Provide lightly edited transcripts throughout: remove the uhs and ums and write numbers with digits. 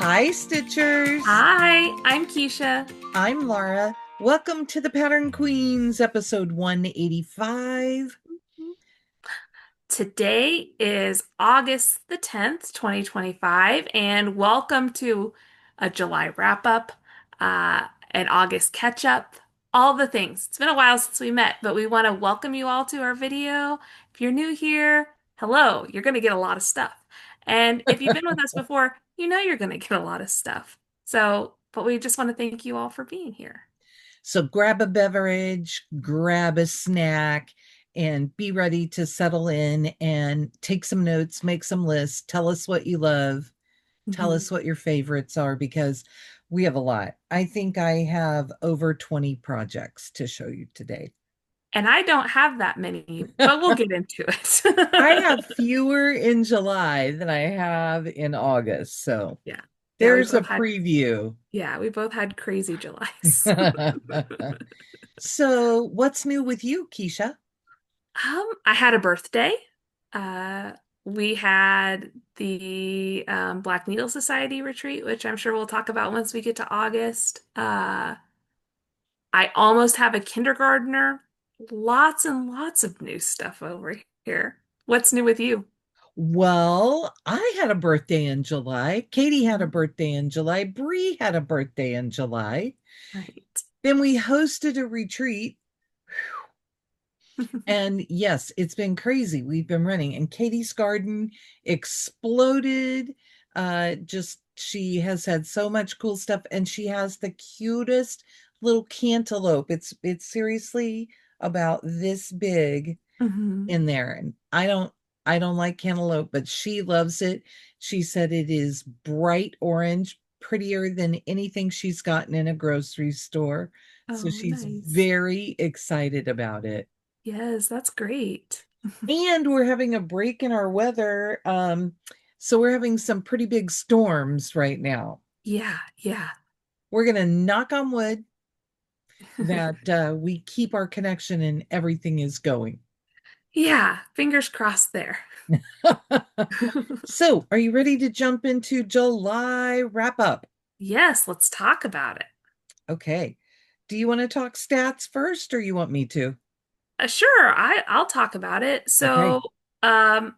Hi, Stitchers. Hi, I'm Keisha. I'm Laura. Welcome to the Pattern Queens, episode 185. Today is August the 10th, 2025, and welcome to a July wrap-up, an August catch-up, all the things. It's been a while since we met, but we want to welcome you all to our video. If you're new here, hello, you're going to get a lot of stuff. And if you've been with us before, you know you're going to get a lot of stuff. But we just want to thank you all for being here. So grab a beverage, grab a snack, and be ready to settle in and take some notes, make some lists, tell us what you love, tell Mhm. us what your favorites are, because we have a lot. I think I have over 20 projects to show you today. And I don't have that many, but we'll get into I it. have fewer in July than I have in August. So Yeah. Yeah, there's a preview. we both had crazy Julys. So, what's new with you, Keisha? I had a birthday. Uh, we had the Black Needle Society retreat, which I'm sure we'll talk about once we get to August. I almost have a kindergartner. Lots and lots of new stuff over here. What's new with you? Well, I had a birthday in July. Katie had a birthday in July. Bree had a birthday in July. Right. Then we hosted a retreat. And yes, it's been crazy. We've been running, and Katie's garden exploded. Just she has had so much cool stuff, and she has the cutest little cantaloupe. It's seriously about this big hmm in there. And I don't like cantaloupe, but she loves it. She said it is bright orange, prettier than anything she's gotten in a grocery store. So Oh, she's nice. very excited about it. Yes, that's great. And we're having a break in our weather. So we're having some pretty big storms right now. Yeah, yeah. We're going to knock on wood that we keep our connection and everything is going. Yeah, fingers crossed there. So, are you ready to jump into July wrap up? Yes, let's talk about it. Okay. Do you want to talk stats first or you want me to? Sure, I'll talk about it. Okay. Um,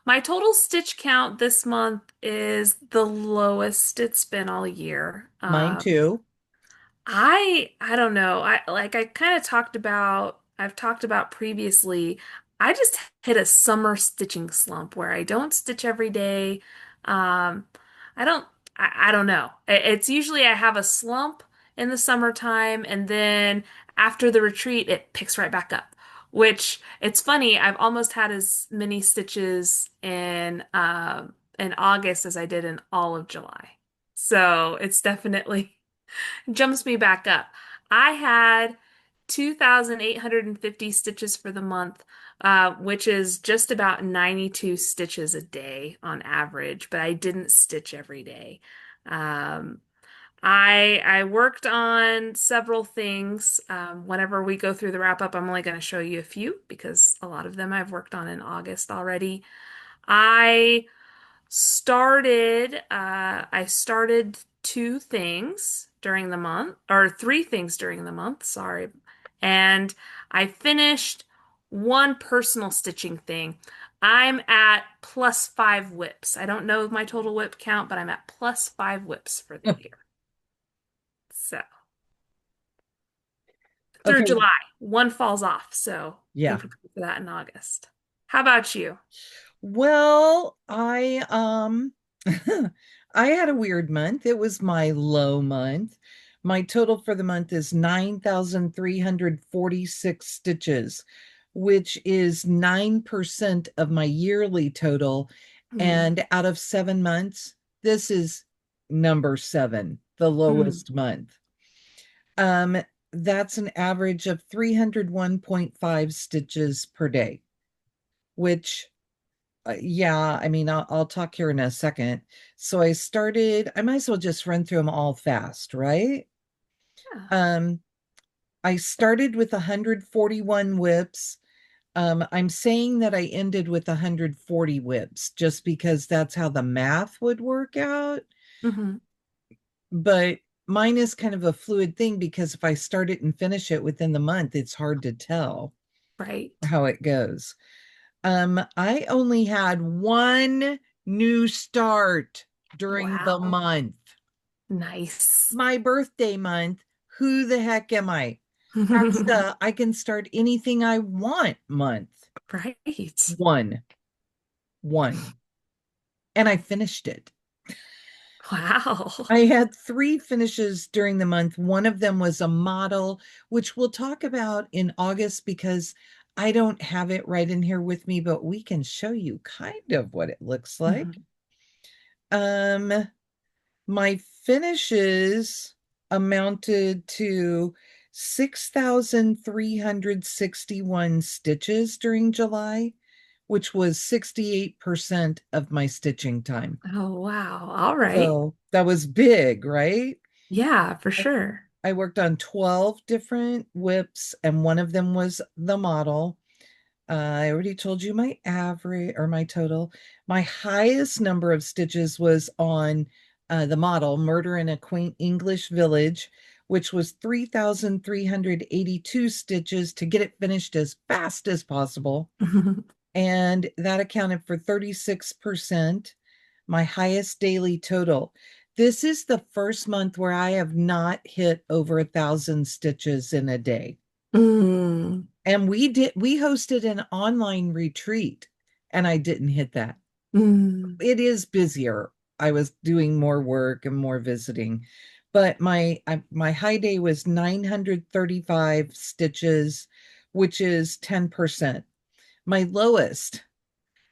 my total stitch count this month is the lowest it's been all year. Mine too. I don't know. I kind of I've talked about previously. I just hit a summer stitching slump where I don't stitch every day. Um, I don't I don't know. It's usually I have a slump in the summertime and then after the retreat it picks right back up. Which it's funny, I've almost had as many stitches in August as I did in all of July. So it's definitely jumps me back up. I had 2,850 stitches for the month, which is just about 92 stitches a day on average, but I didn't stitch every day. Um, I worked on several things. Whenever we go through the wrap up, I'm only going to show you a few because a lot of them I've worked on in August already. I I started two things during the month, or three things during the month, sorry. And I finished one personal stitching thing. I'm at plus 5 whips. I don't know my total whip count, but I'm at plus 5 whips for the year. So through Okay. July, one falls off. So be Yeah. prepared for that in August. How about you? Well, I had a weird month. It was my low month. My total for the month is 9,346 stitches, which is 9% of my yearly total. Hmm. And out of 7 months, this is number 7, the Hmm. lowest month. Um, that's an average of 301.5 stitches per day, which yeah, I mean, I'll talk here in a second. So I might as well just run through them all fast, right? Yeah. Um, I started with 141 whips. I'm saying that I ended with 140 whips just because that's how the math would work out. Hmm. But mine is kind of a fluid thing because if I start it and finish it within the month, it's hard to tell Right. how it goes. I only had one new start during the Wow. month. Nice. My birthday month. Who the heck am I? That's the I can start anything I want month. Right. One, one. And I finished it. Wow. I had three finishes during the month. One of them was a model, which we'll talk about in August because I don't have it right in here with me, but we can show you kind of what it looks like. Mhm. Um, my finishes amounted to 6,361 stitches during July, which was 68% of my stitching time. Oh, wow. All right. So that was big, right? Yeah, for I sure. I worked on 12 different whips, and one of them was the model. I already told you my average or my total. My highest number of stitches was on the model, Murder in a Quaint English Village, which was 3,382 stitches to get it finished as fast as possible. And that accounted for 36%, my highest daily total. This is the first month where I have not hit over 1,000 stitches in a day. Mm, And we hosted an online retreat and I didn't hit that. mm, It is busier. I was doing more work and more visiting. But my high day was 935 stitches, which is 10%. My lowest,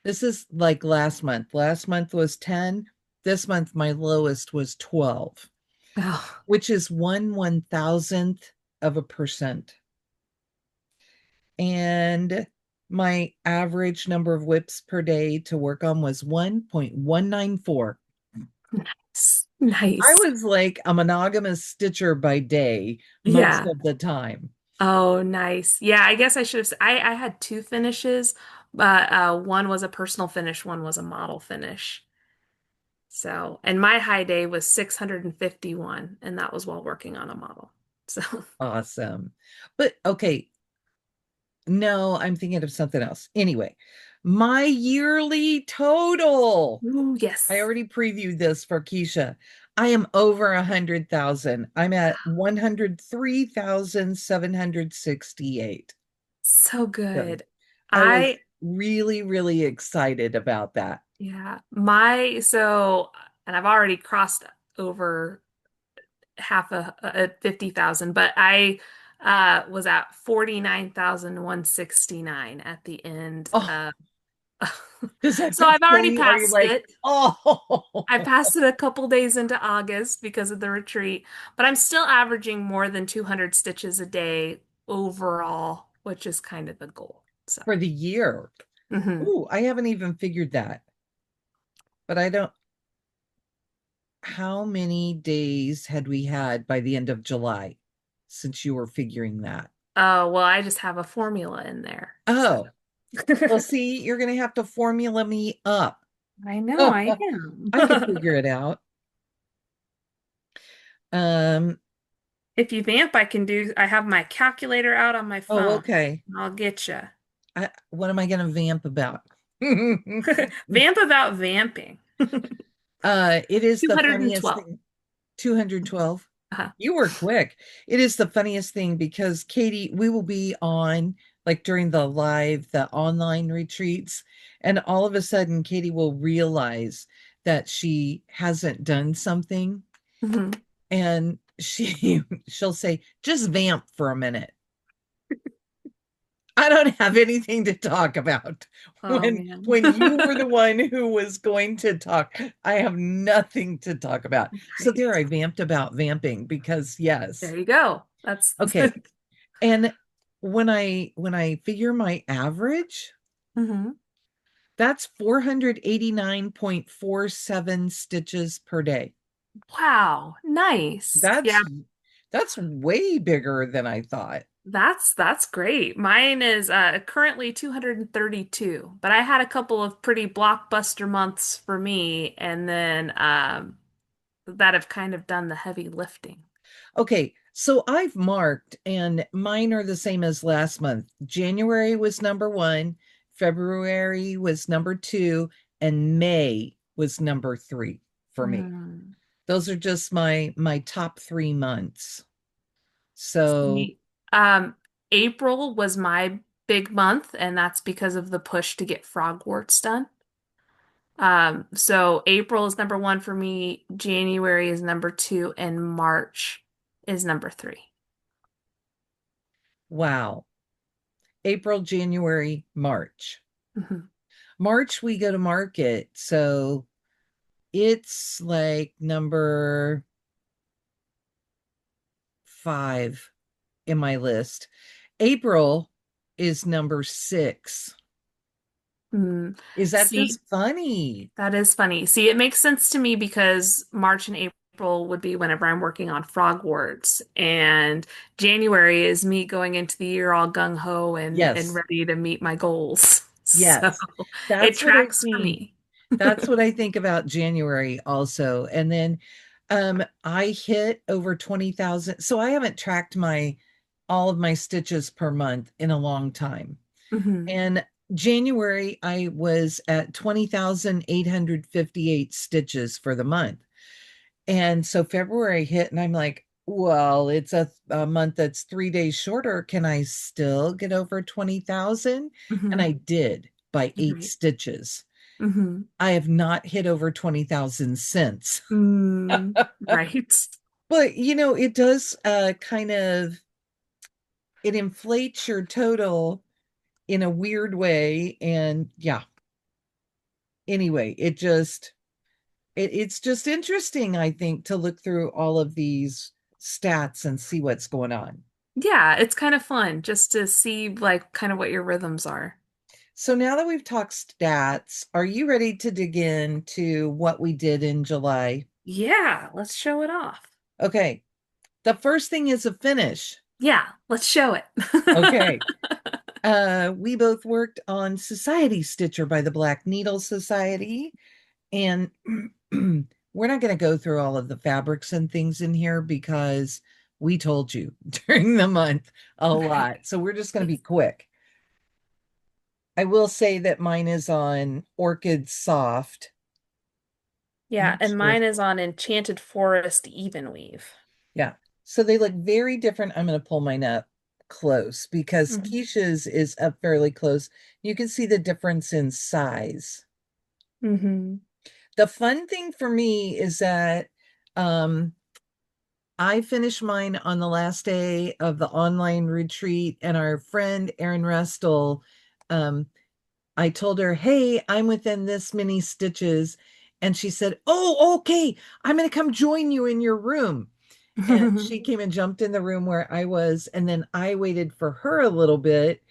this is like last month. Last month was 10. This month my lowest was 12, oh, which is 1/1000th of a percent. And my average number of whips per day to work on was 1.194. I nice. was like a monogamous stitcher by day most Yeah. of the time. Oh, nice. Yeah, I guess I should have. I had two finishes, but one was a personal finish, one was a model finish. So, and my high day was 651, and that was while working on a model. So, Awesome. But okay, no, I'm thinking of something else. Anyway, my yearly total. ooh, I yes. already previewed this for Keisha. I am over 100,000. I'm at 103,768. So So good. I was I really, really excited about that. Yeah, and I've already crossed over half a 50,000, but I was at 49,169 at the end. Oh, does that So I've already fully, are you passed like, it. I oh, passed it a couple days into August because of the retreat, but I'm still averaging more than 200 stitches a day overall, which is kind of the goal. So, for the year? mhm. Ooh, I haven't even figured that, but I don't. How many days had we had by the end of July since you were figuring that? Oh, well, I just have a formula in there. So. Oh, well, see, you're going to have to formula me up. I know I Oh, am. I can figure it out. Um, If you vamp, I have my calculator out on my oh, phone. okay. I'll get you. What am I going to vamp about? Vamp about vamping. It is the funniest 212. thing. 212. Uh-huh. You were quick. It is the funniest thing because Katie, we will be on like during the online retreats, and all of a sudden Katie will realize that she hasn't done something Mhm. and she'll say, just vamp for a minute. I don't have anything to talk about. Oh man. When you were the one who was going to talk, I have nothing to talk about. So there Right. I vamped about vamping because There yes. you go. That's Okay. And when I figure my average, hmm. that's 489.47 stitches per day. Wow. Nice. Yeah, That's way bigger than I thought. that's great. Mine is currently 232, but I had a couple of pretty blockbuster months for me, and then that have kind of done the heavy lifting. Okay, so I've marked, and mine are the same as last month. January was number one, February was number two, and May was number three for me. Mm. Those are just my top 3 months. So See, um, April was my big month, and that's because of the push to get frogworts done. So April is number one for me, January is number two, and March is number three. wow. April, January, March. Mhm. March we go to market. So it's like number 5 in my list. April is number 6. Mm. Is that See, just funny? that is funny. See, it makes sense to me because March and April would be whenever I'm working on frogworts, and January is me going into the year all gung ho and Yes. ready to meet my goals. So Yes. it That's what I tracks for think. me. That's what I think about January also. And then I hit over 20,000. So I haven't tracked my all of my stitches per month in a long time. Hmm. And January I was at 20,858 stitches for the month. And so February hit, and I'm like, well, it's a month that's 3 days shorter. Can I still get over 20,000? And Hmm. I did by 8 Right. stitches. Hmm. I have not hit over 20,000 since. Mm, right. But it does kind of it inflates your total in a weird way. And yeah, anyway, it's just interesting, I think, to look through all of these stats and see what's going on. Yeah, it's kind of fun just to see like kind of what your rhythms are. So now that we've talked stats, are you ready to dig into what we did in July? Yeah, let's show it off. Okay. The first thing is a finish. Yeah, let's show it. Okay. We both worked on Society Stitcher by the Black Needle Society. And we're not going to go through all of the fabrics and things in here because we told you during the month a Right. lot. So we're just going to be Yes. quick. I will say that mine is on Orchid Soft. Yeah, Not and sure. mine is on Enchanted Forest Even Weave. Yeah. So they look very different. I'm going to pull mine up close because Hmm. Keisha's is up fairly close. You can see the difference in size. Hmm. The fun thing for me is that um, I finished mine on the last day of the online retreat, and our friend Erin Restel, um, I told her, "Hey, I'm within this many stitches." And she said, "Oh, okay. I'm going to come join you in your room." And she came and jumped in the room where I was. And then I waited for her a little bit.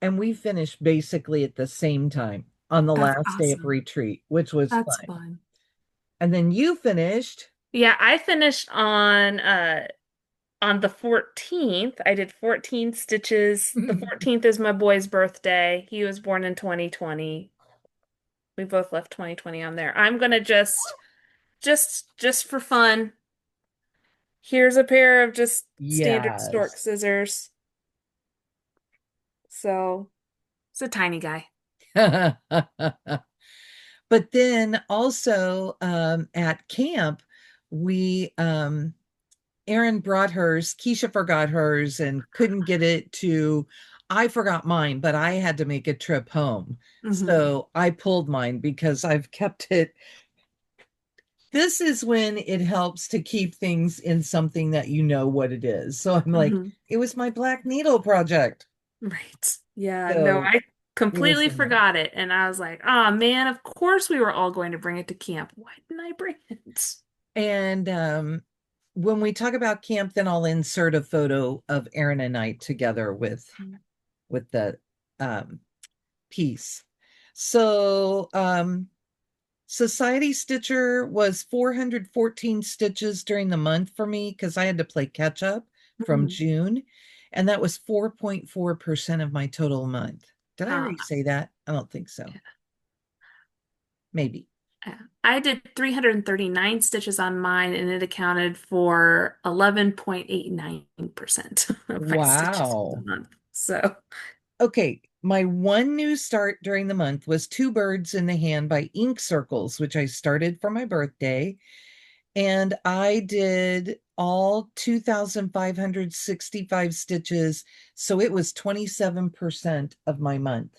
And we finished basically at the same time on the That's last day of awesome. retreat, which was That's fun. fun. And then you finished. Yeah, I finished on the 14th. I did 14 stitches. The 14th is my boy's birthday. He was born in 2020. We both left 2020 on there. I'm gonna just for fun. Here's a pair of just standard stork Yes. scissors. So it's a tiny guy. But then also at camp, we Erin brought hers, Keisha forgot hers and couldn't get it to I forgot mine, but I had to make a trip home. Hmm. So I pulled mine because I've kept it. This is when it helps to keep things in something that you know what it is. So I'm like, Hmm. it was my Black Needle project. Right. Yeah, no, So I it was completely in there. forgot it. And I was like, oh man, of course we were all going to bring it to camp. Why didn't I bring it? And when we talk about camp, then I'll insert a photo of Erin and I together with the um, piece. So Society Stitcher was 414 stitches during the month for me because I had to play catch up from Mhm. June, and that was 4.4% of my total month. Did I Uh, already say that? I don't think so. Maybe. I did 339 stitches on mine, and it accounted for 11.89% of my stitches for the Wow. month. So, Okay, my one new start during the month was Two Birds in the Hand by Ink Circles, which I started for my birthday. And I did all 2,565 stitches. So it was 27% of my month.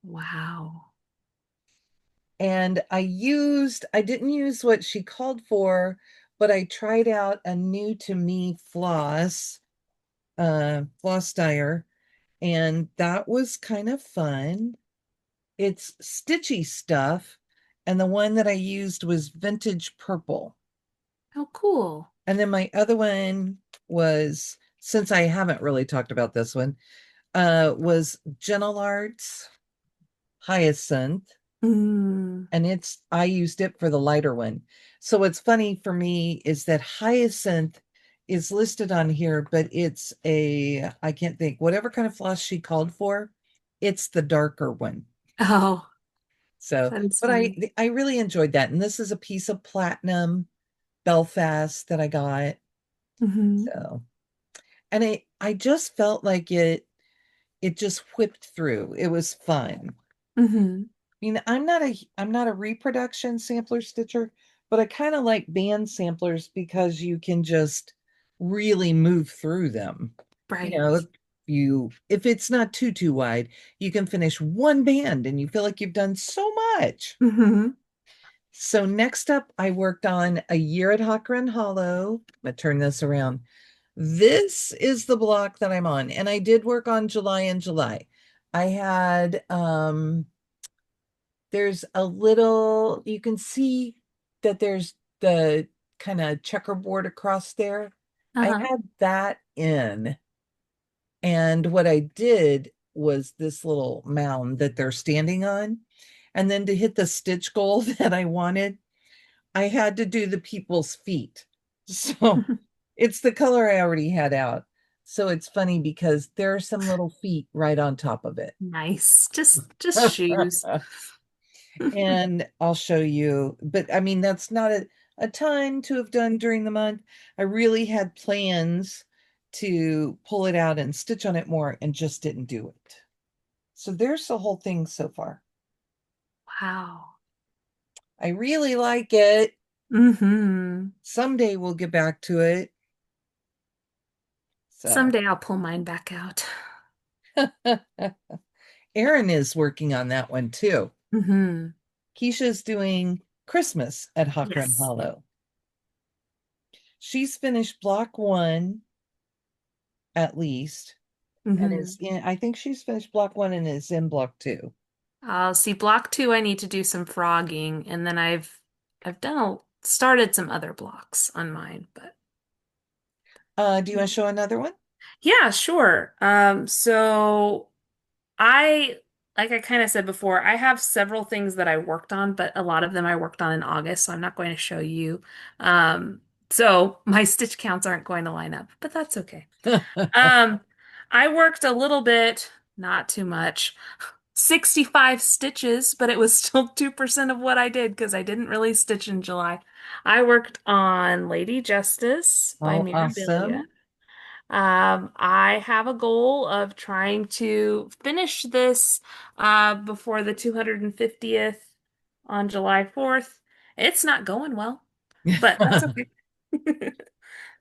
wow. And I didn't use what she called for, but I tried out a new to me floss dyer, and that was kind of fun. It's stitchy stuff, and the one that I used was vintage purple. How cool. And then my other one was, since I haven't really talked about this one, was Gentle Arts Hyacinth. Mm. And I used it for the lighter one. So what's funny for me is that Hyacinth is listed on here, but I can't think, whatever kind of floss she called for, it's the darker one. Oh, So, that is but funny. I really enjoyed that. And this is a piece of platinum Belfast that I got. Hmm. So, and I just felt like it just whipped through. It was fun. Hmm. I mean, I'm not a reproduction sampler stitcher, but I kind of like band samplers because you can just really move through them. You know, Right. if it's not too wide, you can finish one band and you feel like you've done so much. Hmm. So next up, I worked on A Year at Hawk Run Hollow. I'm gonna turn this around. This is the block that I'm on, and I did work on July and July. I had there's a little, you can see that there's the kind of checkerboard across there. I Uh-huh. had that in, and what I did was this little mound that they're standing on. And then to hit the stitch goal that I wanted, I had to do the people's feet. So it's the color I already had out. So it's funny because there are some little feet right on top of it. Nice. Just shoes. And I'll show you. But I mean, that's not a ton to have done during the month. I really had plans to pull it out and stitch on it more and just didn't do it. So there's the whole thing so far. Wow. I really like it. Hmm. Someday we'll get back to it. So Someday I'll pull mine back out. Erin is working on that one too. Hmm. Keisha's doing Christmas at Hawk Run Yes. Hollow. She's finished block one at least, and Hmm. is in, I think she's finished block one and is in block two. I'll see block two. I need to do some frogging, and then I've started some other blocks on mine, but Do you want to show another one? yeah, sure. So I, like I kind of said before, I have several things that I worked on, but a lot of them I worked on in August, so I'm not going to show you. Um, so my stitch counts aren't going to line up, but that's okay. Um, I worked a little bit, not too much, 65 stitches, but it was still 2% of what I did because I didn't really stitch in July. I worked on Lady Justice by Oh, Mirabilia. awesome. I have a goal of trying to finish this before the 250th on July 4th. It's not going well, but that's okay.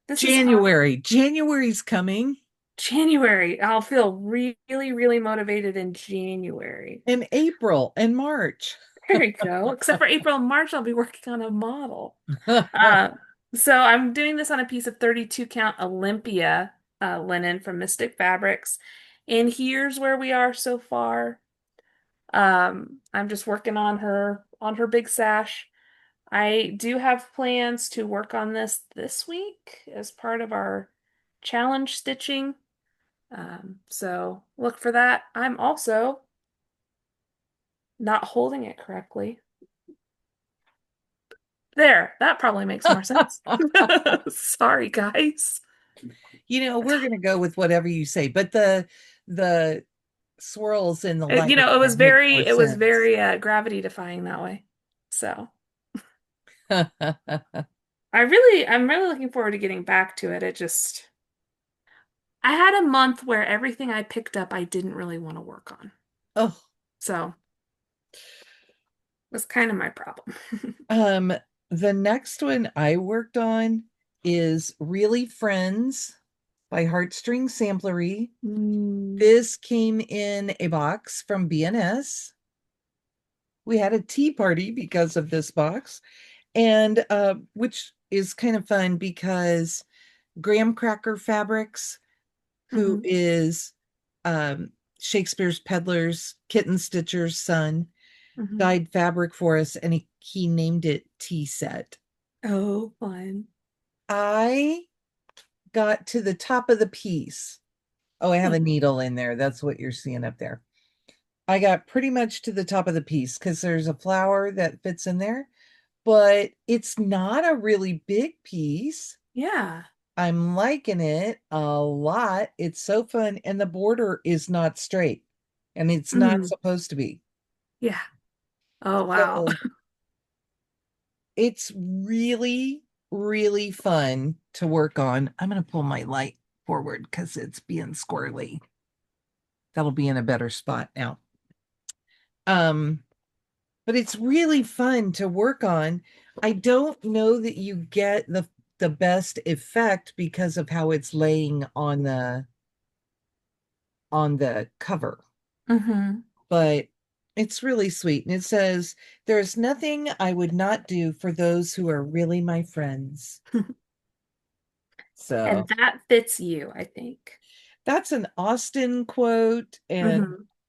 This is January's coming, January. I'll feel really, really motivated in January. and April and March. There you go. Except for April and March, I'll be working on a model. Uh, so I'm doing this on a piece of 32 count Olympia linen from Mystic Fabrics. And here's where we are so far. I'm just working on her big sash. I do have plans to work on this week as part of our challenge stitching. So look for that. I'm also not holding it correctly. There, that probably makes more sense. Sorry, guys. We're gonna go with whatever you say, but the swirls in the You lighter know, one make more it was sense. very gravity defying that way. So. I'm really looking forward to getting back to it. I had a month where everything I picked up I didn't really want to work on. Oh, So that's kind of my problem. um, the next one I worked on is Really Friends by Heartstring Samplery. Mm. This came in a box from BNS. We had a tea party because of this box, and which is kind of fun because Graham Cracker Fabrics, who Hmm. is um, Shakespeare's peddler's kitten stitcher's son, Hmm. dyed fabric for us, and he named it Tea Set. Oh, fun. I got to the top of the piece. Oh, I have a needle in there. That's what you're seeing up there. I got pretty much to the top of the piece because there's a flower that fits in there, but it's not a really big piece. Yeah. I'm liking it a lot. It's so fun. And the border is not straight, and it's not Mm. supposed to be. Yeah. Oh, wow. So it's really, really fun to work on. I'm going to pull my light forward because it's being squirrely. That'll be in a better spot now. Um, but it's really fun to work on. I don't know that you get the best effect because of how it's laying on the cover, Hmm. but it's really sweet. And it says, "There's nothing I would not do for those who are really my friends." So And that fits you, I think. that's an Austin quote. And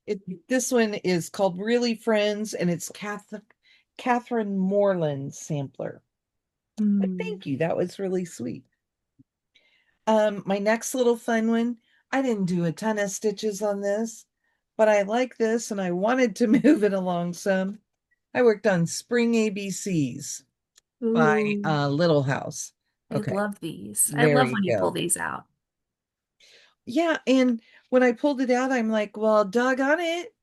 Hmm. this one is called Really Friends, and it's Catherine Moreland sampler. But Mm. thank you. That was really sweet. My next little fun one, I didn't do a ton of stitches on this, but I like this and I wanted to move it along some. I worked on Spring ABCs by Ooh, Little House. I Okay, love these. I there love you when you pull go. these out. Yeah, and when I pulled it out, I'm like, well, doggone it.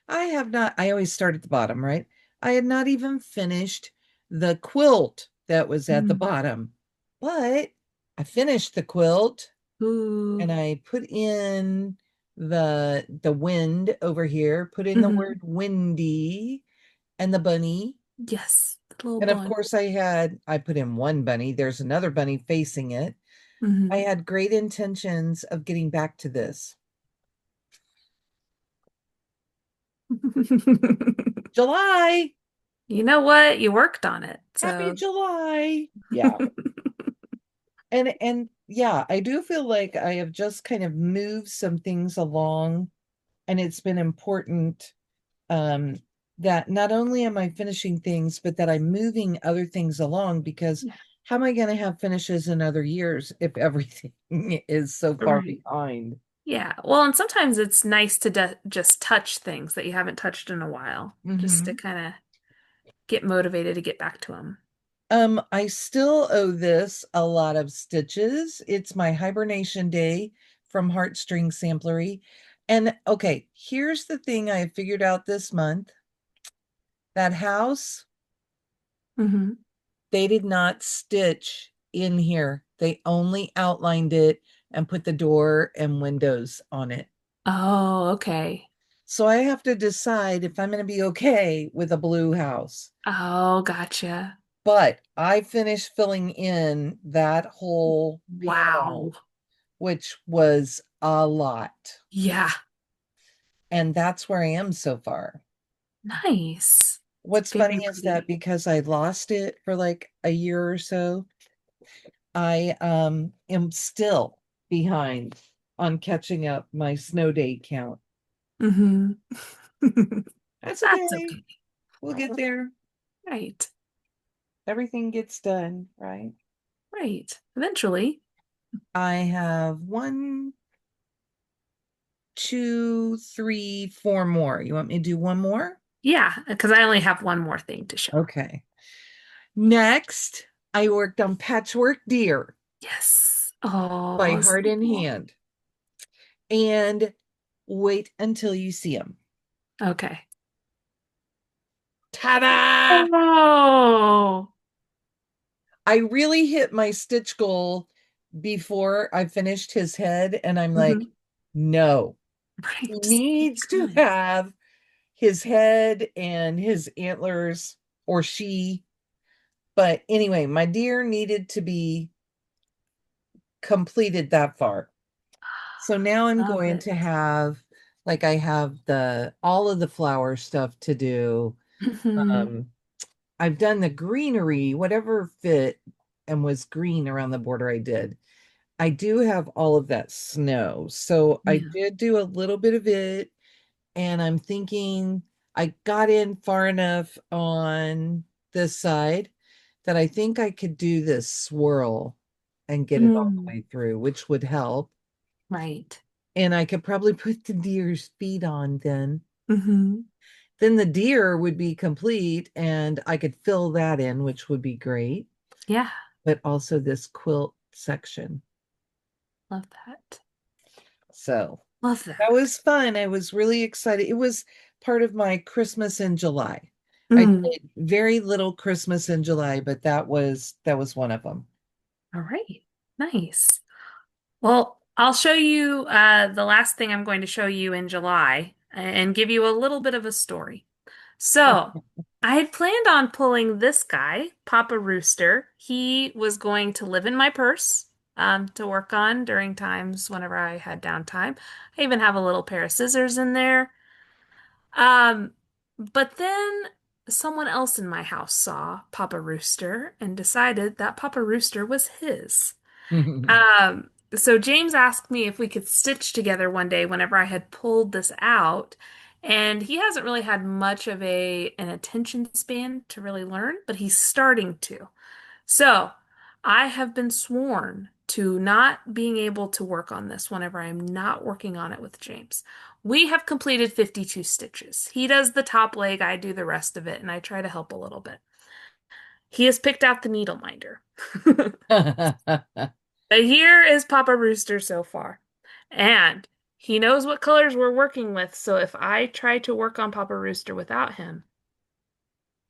I have not, I always start at the bottom, right? I had not even finished the quilt that was at the Mm. bottom, but I finished the quilt Ooh. and I put in the wind over here, put in the Hmm. word windy and the bunny. Yes, the little And of bun. course I put in one bunny. There's another bunny facing it. I Hmm. had great intentions of getting back to this. July. You know what? You worked on it. Happy So, July. Yeah. And yeah, I do feel like I have just kind of moved some things along, and it's been important um that not only am I finishing things, but that I'm moving other things along, because yeah, how am I going to have finishes in other years if everything is so far right. behind? Yeah. Well, and sometimes it's nice to just touch things that you haven't touched in a while, just to Hmm. kind of get motivated to get back to them. I still owe this a lot of stitches. It's my hibernation day from Heartstring Samplery. And okay, here's the thing I figured out this month. That house, Hmm. they did not stitch in here. They only outlined it and put the door and windows on it. Oh, okay. So I have to decide if I'm going to be okay with a blue house. Oh, gotcha. But I finished filling in that whole Wow. panel, which was a lot. Yeah. And that's where I am so far. Nice. It's What's very funny is that pretty. because I lost it for like a year or so, I am still behind on catching up my snow day count. Hmm. That's That's okay. okay. We'll get there. Right. Everything gets done, right? Right. Eventually. I have one, two, three, four more. You want me to do one more? Yeah, because I only have one more thing to show. Okay. Next, I worked on Patchwork Deer Yes. by Oh, Heart so in cool. Hand. And wait until you see them. Okay. Ta-da! Oh. I really hit my stitch goal before I finished his head, and I'm like, Hmm. no, Right. he Just keep needs to going. have his head and his antlers, or she. But anyway, my deer needed to be completed that far. So now I'm Love going it. to have, like, I have the all of the flower stuff to do. Hmm. Um, I've done the greenery, whatever fit and was green around the border I did. I do have all of that snow. So I Yeah. did do a little bit of it, and I'm thinking I got in far enough on this side that I think I could do this swirl and get it all the Mm. way through, which would help. Right. And I could probably put the deer's feet on then. Hmm. Then the deer would be complete and I could fill that in, which would be great. Yeah. But also this quilt section. Love that. So Love that that. was fun. I was really excited. It was part of my Christmas in July. I Mm. did very little Christmas in July, but that was one of them. All right. Nice. Well, I'll show you the last thing I'm going to show you in July and give you a little bit of a story. So, I had planned on pulling this guy, Papa Rooster. He was going to live in my purse to work on during times whenever I had downtime. I even have a little pair of scissors in there. Um, but then someone else in my house saw Papa Rooster and decided that Papa Rooster was his. So James asked me if we could stitch together one day whenever I had pulled this out. And he hasn't really had much of an attention span to really learn, but he's starting to. So I have been sworn to not being able to work on this whenever I'm not working on it with James. We have completed 52 stitches. He does the top leg, I do the rest of it, and I try to help a little bit. He has picked out the needle minder. But here is Papa Rooster so far. And he knows what colors we're working with, so if I try to work on Papa Rooster without him,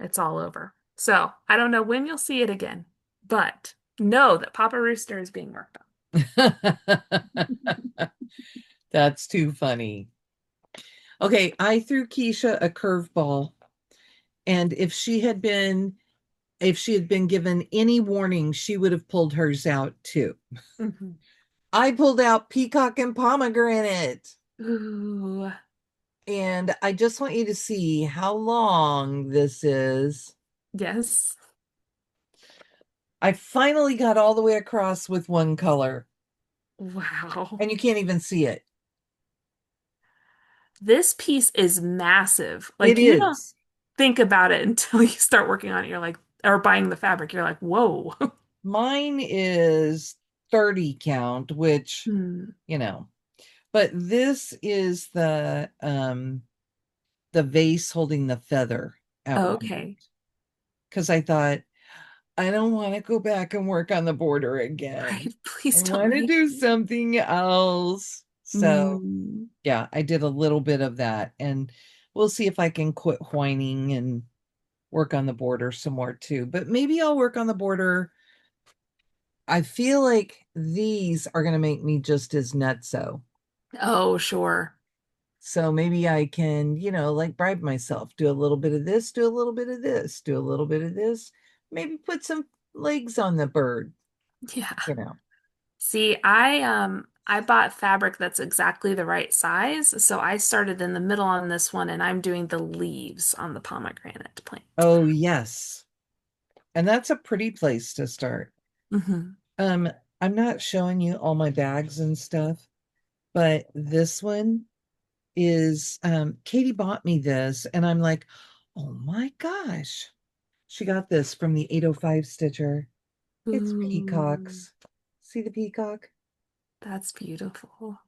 it's all over. So I don't know when you'll see it again, but know that Papa Rooster is being worked That's too funny. Okay, I threw Keisha a curveball, and if she had been given any warning, she would have pulled hers out too. on. Hmm. I pulled out peacock and pomegranate. Ooh, And I just want you to see how long this is. yes. I finally got all the way across with one color, Wow. and you can't even see it. This piece is massive. It Like, you don't is. think about it until you start working on it. You're like, or buying the fabric. You're like, whoa. Mine is 30 count, which, Hmm. you know, but this is the vase holding the feather at one Okay. because I thought I don't want to go back and work on the border again. Right. I Please don't want to make do me. something else. So Mm. yeah, I did a little bit of that, and we'll see if I can quit whining and work on the border some more too. But maybe I'll work on the border. I feel like these are going to make me just as nutso. Oh, sure. So maybe I can, like bribe myself, do a little bit of this, do a little bit of this, do a little bit of this, maybe put some legs on the bird, Yeah. you know. See, I bought fabric that's exactly the right size, so I started in the middle on this one and I'm doing the leaves on the pomegranate plant. Oh, yes. And that's a pretty place to start. Hmm. Um, I'm not showing you all my bags and stuff, but this one is Katie bought me this and I'm like, oh my gosh. She got this from the 805 stitcher. It's Ooh, peacocks. See the peacock? that's beautiful.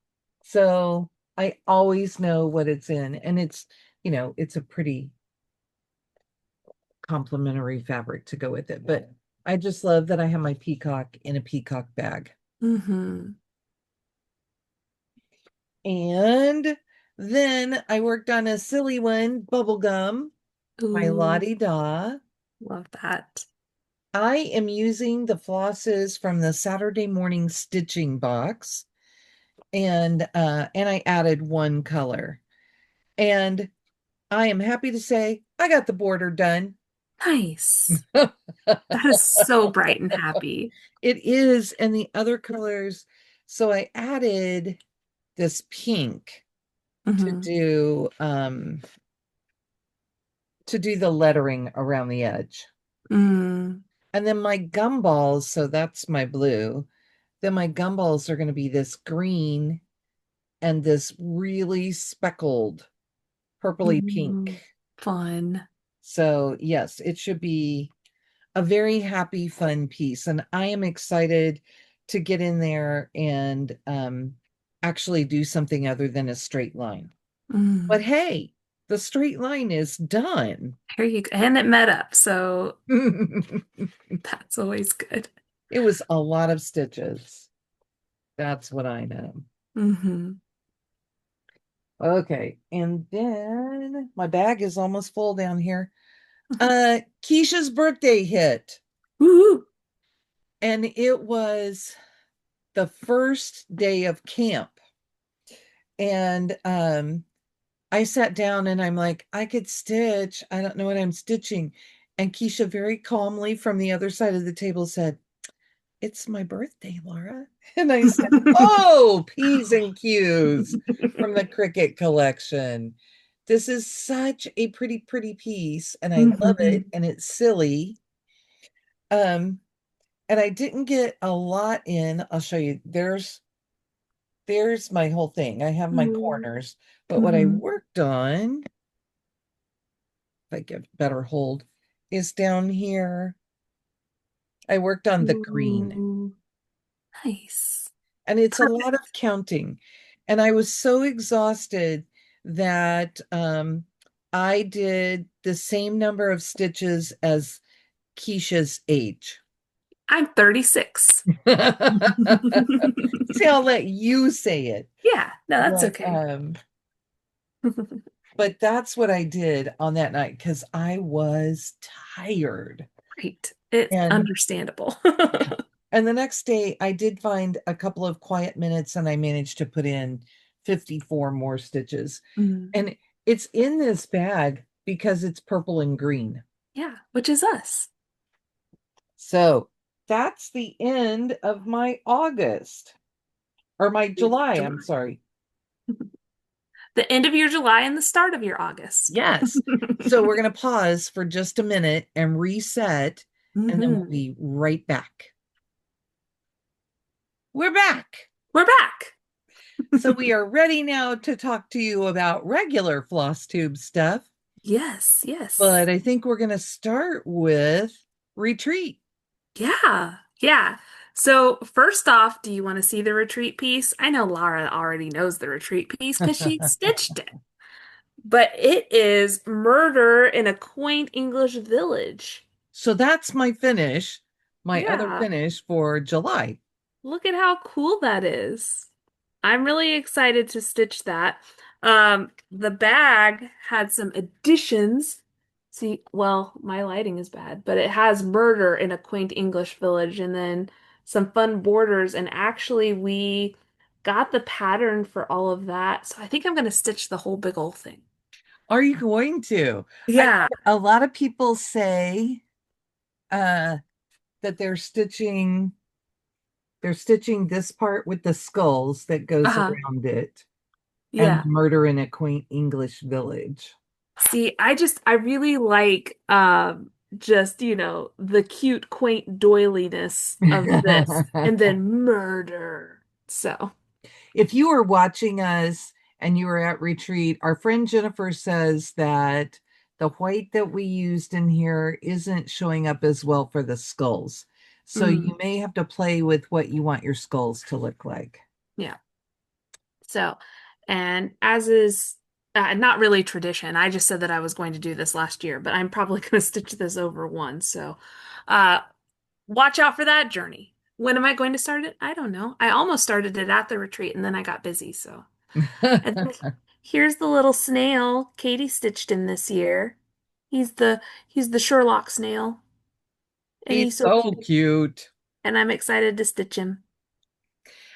So I always know what it's in, and it's a pretty complimentary fabric to go with it. But I just love that I have my peacock in a peacock bag. Hmm. And then I worked on a silly one, bubblegum, my Ooh, Lottie Da. love that. I am using the flosses from the Saturday morning stitching box, and I added one color. And I am happy to say I got the border done. Nice. That is so bright and happy. It is, and the other colors. So I added this pink to Hmm. do the lettering around the edge. Mm. And then my gumballs, so that's my blue. Then my gumballs are going to be this green and this really speckled purpley Mm. pink. Fun. So, yes, it should be a very happy, fun piece. And I am excited to get in there and actually do something other than a straight line. But Mm. hey, the straight line is done. Here you go. And it met up, so It that's always good. was a lot of stitches. That's what I know. Hmm. Okay, and then my bag is almost full down here. Keisha's birthday hit, Woo! and it was the first day of camp. And I sat down and I'm like, I could stitch. I don't know what I'm stitching. And Keisha very calmly from the other side of the table said, "It's my birthday, Laura." And I said, "Oh, P's and Q's from the Cricket collection. This is such a pretty, pretty piece, and I love it, Hmm. and it's silly." Um, and I didn't get a lot in. I'll show you. There's my whole thing. I have my corners, but what I Hmm. worked on, if I get better hold, is down here. I worked on the green. Ooh, nice. And it's a lot of Perfect. counting. And I was so exhausted that I did the same number of stitches as Keisha's age. I'm 36. See, I'll let you say it. Yeah, no, that's But okay. but that's what I did on that night because I was tired. Great. It's And understandable. yeah. And the next day I did find a couple of quiet minutes and I managed to put in 54 more stitches. Mm. And it's in this bag because it's purple and green. Yeah, which is us. So that's the end of my August or my July, I'm July. sorry. The end of your July and the start of your August. Yes. So we're going to pause for just a minute and reset, and then we'll Hmm. be right back. We're back. We're back. So we are ready now to talk to you about regular floss tube stuff, Yes, yes. but I think we're going to start with retreat. Yeah, yeah. So, first off, do you want to see the retreat piece? I know Lara already knows the retreat piece because she stitched it, but it is Murder in a Quaint English Village. So that's my finish, my other Yeah, finish for July. look at how cool that is. I'm really excited to stitch that. The bag had some additions. See, well, my lighting is bad, but it has murder in a quaint English village and then some fun borders. And actually, we got the pattern for all of that. So I think I'm going to stitch the whole big old thing. Are you going to? I Yeah. know a lot of people say uh that they're stitching this part with the skulls that goes Uh-huh. around it and Yeah. murder in a quaint English village. See, I really like just, the cute, quaint doiliness of this and then murder. So, If you were watching us and you were at retreat, our friend Jennifer says that the white that we used in here isn't showing up as well for the skulls. So mm, you may have to play with what you want your skulls to look like. yeah. So, and as is not really tradition, I just said that I was going to do this last year, but I'm probably going to stitch this over one. So, uh, watch out for that journey. When am I going to start it? I don't know. I almost started it at the retreat and then I got busy. So, and then here's the little snail Katie stitched in this year. He's the he's the Sherlock snail. And He's he's so so cute. cute. And I'm excited to stitch him.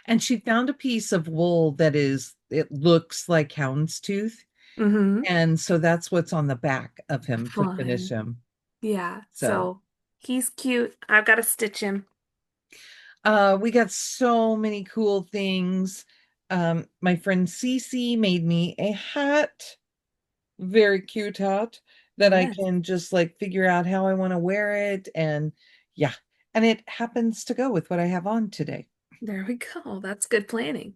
And she found a piece of wool that it looks like houndstooth. Mm-hmm. And so that's what's on the back of him to finish Fun. him. Yeah. So So he's cute. I've got to stitch him. we got so many cool things. My friend Cece made me a hat, very cute hat that I Yes. can just like figure out how I want to wear it. And yeah, and it happens to go with what I have on today. There we go. That's good planning.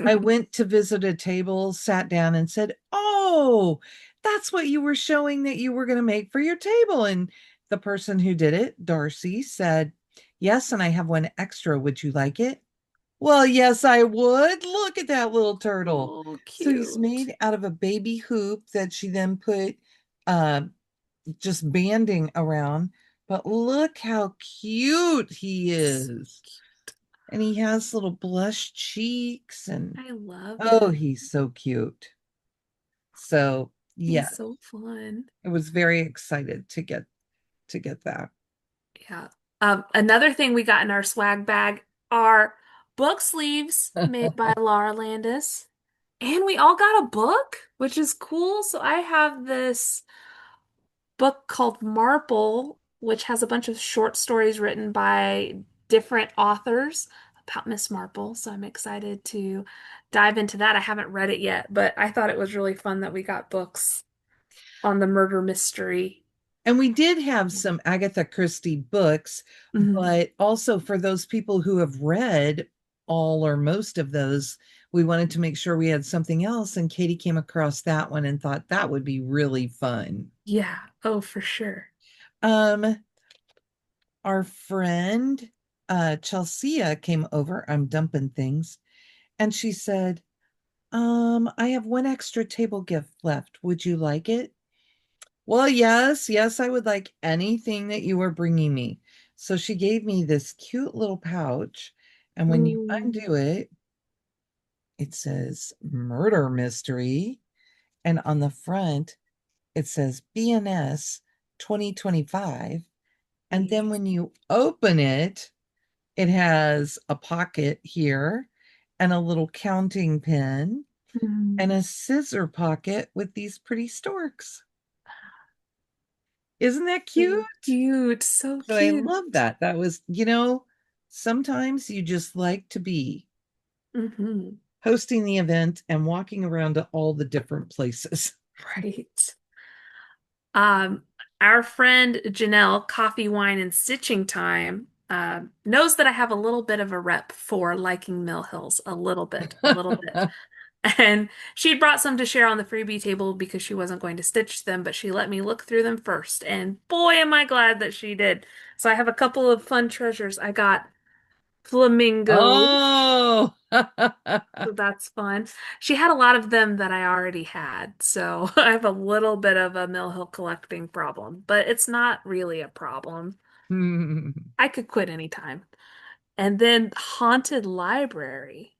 I went to visit a table, sat down, and said, "Oh, that's what you were showing that you were going to make for your table." And the person who did it, Darcy, said, "Yes, and I have one extra. Would you like it?" Well, yes, I would. Look at that little turtle. Oh, So he's cute. made out of a baby hoop that she then put uh, just banding around. But look how cute he So is. cute. And he has little blush cheeks and I love oh, it. he's so cute. So, He's yes, so fun. I was very excited to get that. Yeah. Another thing we got in our swag bag are book sleeves made by Laura Landis. And we all got a book, which is cool. So I have this book called Marple, which has a bunch of short stories written by different authors about Miss Marple. So I'm excited to dive into that. I haven't read it yet, but I thought it was really fun that we got books on the murder mystery. And we did have some Agatha Christie books, Mhm. but also for those people who have read all or most of those, we wanted to make sure we had something else. And Katie came across that one and thought that would be really fun. Yeah. Oh, for sure. Um, our friend Chelsea came over. I'm dumping things, and she said, I have one extra table gift left. Would you like it? Well, yes, yes, I would like anything that you were bringing me. So she gave me this cute little pouch, and when you Ooh. undo it, it says murder mystery, and on the front, it says BNS 2025. And then Nice. when you open it, it has a pocket here and a little counting pin and Mm. a scissor pocket with these pretty storks. Isn't that cute? So cute. So So I love cute. that. That was, sometimes you just like to be Hmm. hosting the event and walking around to all the different places. Right. Um, our friend Janelle, Coffee, Wine, and Stitching Time, knows that I have a little bit of a rep for liking Mill Hills, a little bit, a little bit. And she brought some to share on the freebie table because she wasn't going to stitch them, but she let me look through them first. And boy, am I glad that she did. So I have a couple of fun treasures. I got flamingos. Oh, So that's fun. She had a lot of them that I already had. So I have a little bit of a Mill Hill collecting problem, but it's not really a problem. I could quit anytime. And then Haunted Library,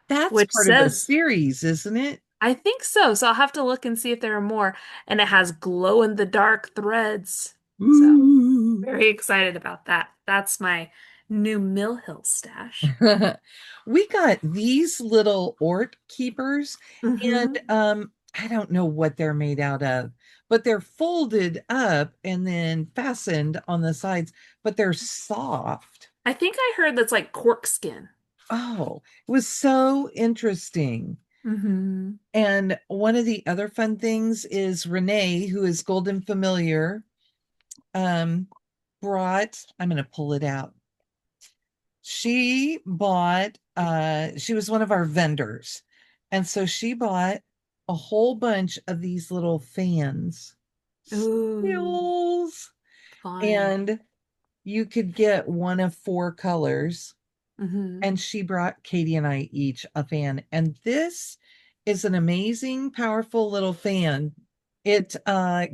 that's which part of a says, series, isn't it? I think so. So I'll have to look and see if there are more. And it has glow in the dark threads. So Ooh. very excited about that. That's my new Mill Hill stash. We got these little Ort keepers, and Hmm. I don't know what they're made out of, but they're folded up and then fastened on the sides, but they're soft. I think I heard that's like cork skin. Oh, it was so interesting. Hmm. And one of the other fun things is Renee, who is Golden Familiar, um, I'm going to pull it out. She was one of our vendors. And so she bought a whole bunch of these little fans, Ooh, stills, fun. and you could get one of four colors. Hmm. And she brought Katie and I each a fan. And this is an amazing, powerful little fan. It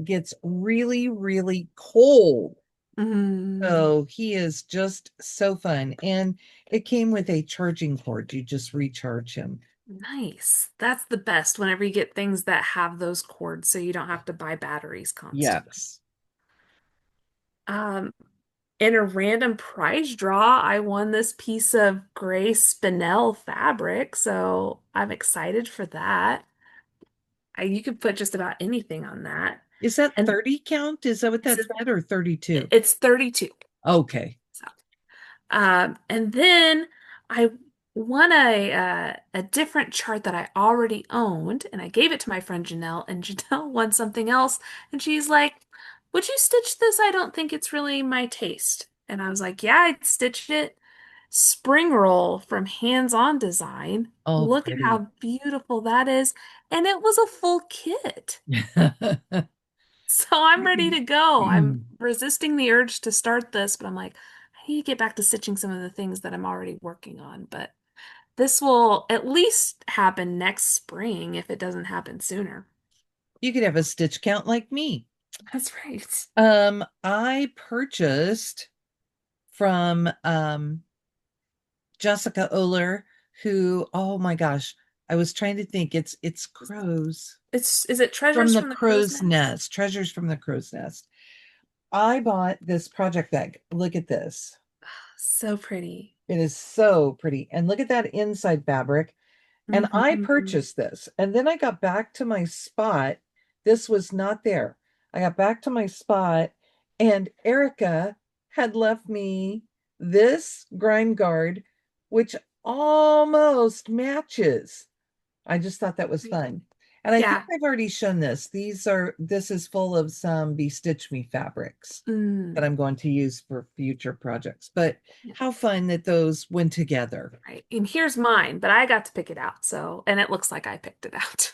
gets really, really cold. Hmm. So he is just so fun. And it came with a charging cord. You just recharge him. Nice. That's the best whenever you get things that have those cords so you don't have to buy batteries constantly. Yes. Um, In a random prize draw, I won this piece of gray spinel fabric, so I'm excited for that. You could put just about anything on that. Is that And 30 count? Is that what it's that said, or 32? it's 32. Okay. So, and then I won a different chart that I already owned, and I gave it to my friend Janelle, and Janelle won something else, and she's like, "Would you stitch this? I don't think it's really my taste." And I was like, "Yeah, I'd stitch it." Spring roll from Hands On Design. Oh, Look at pretty. how beautiful that is. And it was a full kit. So I'm ready to go. I'm resisting the urge to start this, but I'm like, I need to get back to stitching some of the things that I'm already working on. But this will at least happen next spring if it doesn't happen sooner. You could have a stitch count like me. That's right. I purchased from Jessica Oler, who, oh my gosh, I was trying to think. It's crows Is it from Treasures the from the Crow's crow's Nest? nest, treasures from the crow's nest. I bought this project bag. Look at this. So pretty. It is so pretty. And look at that inside fabric. And I Mhm. purchased this. And then I got back to my spot. This was not there. I got back to my spot, and Erica had left me this grime guard, which almost matches. I just thought that was fun. And I think Yeah. I've already shown this. This is full of some Bestitch Me fabrics that Mm. I'm going to use for future projects. But how fun that those went together. Right. And here's mine, but I got to pick it out. So, and it looks like I picked it out.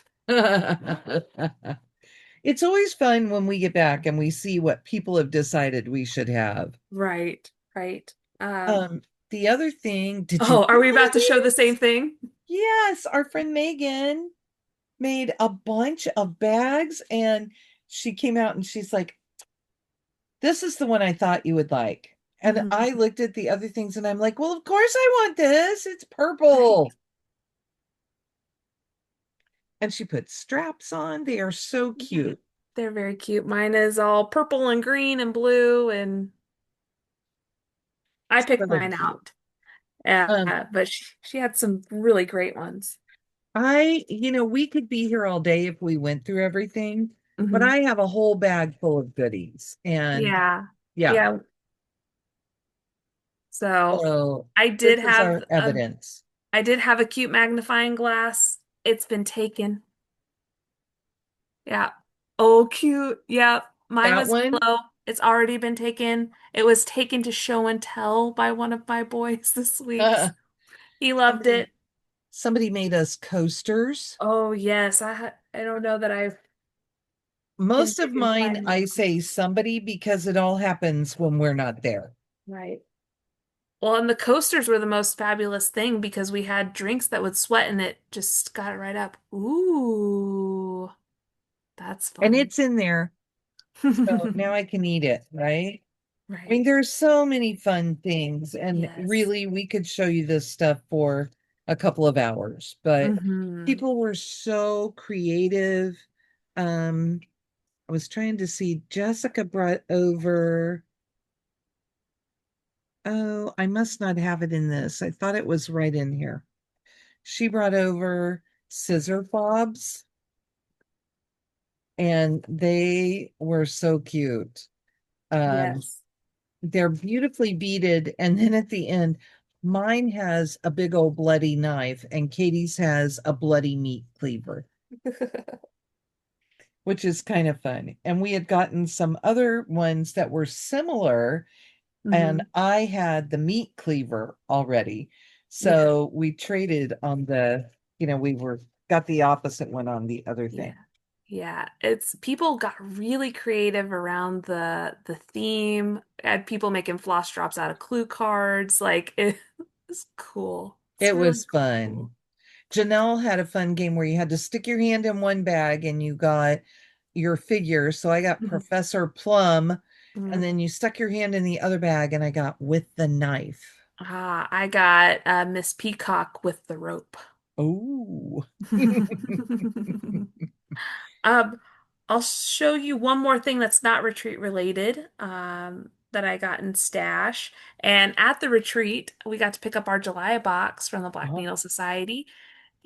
It's always fun when we get back and we see what people have decided we should have. Right. Right. Um, the other thing, did you Oh, are we hear about to show the same this? thing? Yes, our friend Megan made a bunch of bags, and she came out and she's like, "This is the one I thought you would like." And Mhm. I looked at the other things and I'm like, "Well, of course I want this. It's Right. purple." And she put straps on. They are so Yeah. cute. They're very cute. Mine is all purple and green and blue, and I picked So mine cute. out. Um, But she had some really great ones. we could be here all day if we went through everything, but Hmm. I have a whole bag full of goodies. And Yeah. yeah, Yeah. So so I this did is have our evidence. I did have a cute magnifying glass. It's been taken. Yeah. Oh, cute. Yeah. Mine That was one, yellow. It's already been taken. It was taken to show and tell by one of my boys this week. uh, He loved somebody it. somebody made us coasters. Oh, yes. I don't know that I Most of can mine, find I them. say somebody because it all happens when we're not there. Right. Well, and the coasters were the most fabulous thing because we had drinks that would sweat and it just got it right up. Ooh, that's And fun. it's in there. So now I can eat it, right? I mean, Right. there's so many fun things, and Yes. really, we could show you this stuff for a couple of hours, but Hmm. people were so creative. Um, I was trying to see, Jessica brought over, oh, I must not have it in this. I thought it was right in here. She brought over scissor fobs, and they were so cute. Um, Yes. They're beautifully beaded. And then at the end, mine has a big old bloody knife, and Katie's has a bloody meat cleaver, which is kind of fun. And we had gotten some other ones that were similar, and Hmm. I had the meat cleaver already. Yeah. So we traded on we were got the opposite one on the other Yeah. thing. Yeah. It's people got really creative around the theme. Had people making floss drops out of clue cards. Like it was cool. It's It really was fun. cool. Janelle had a fun game where you had to stick your hand in one bag and you got your figure. So I got Mhm. Professor Plum, and Mhm. then you stuck your hand in the other bag and I got with the knife. I got Miss Peacock with the rope. Oh. Um, I'll show you one more thing that's not retreat related. that I got in stash. And at the retreat, we got to pick up our July box from the Black Oh. Needle Society.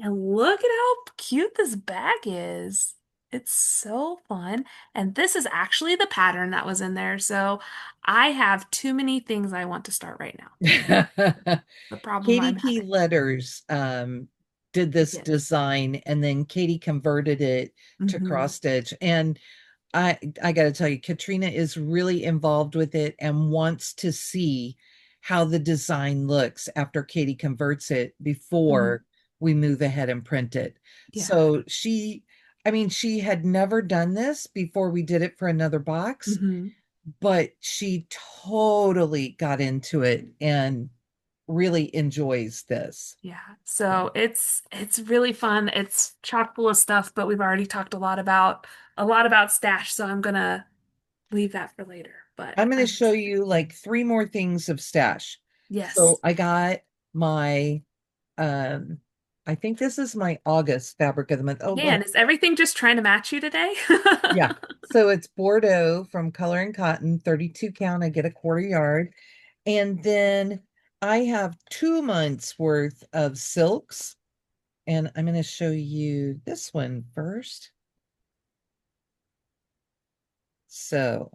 And look at how cute this bag is. It's so fun. And this is actually the pattern that was in there. So I have too many things I want to start right now. The problem Katie I'm P. having. Letters did I this did. design, and then Katie converted it to Hmm. cross stitch. And I got to tell you, Katrina is really involved with it and wants to see how the design looks after Katie converts it Hmm. before we move ahead and print it. Yeah. So I mean, she had never done this before we did it for another box, Hmm. but she totally got into it and really enjoys this. Yeah. So it's really fun. It's chock full of stuff, but we've already talked a lot about stash, so I'm gonna leave that for later. But I'm going to I'm show excited. you like three more things of stash. So Yes. I got my um I think this is my August fabric of the month. Oh, Man, look. is everything just trying to match you today? Yeah. So it's Bordeaux from Color and Cotton, 32 count. I get a quarter yard. And then I have 2 months worth of silks. And I'm going to show you this one first. So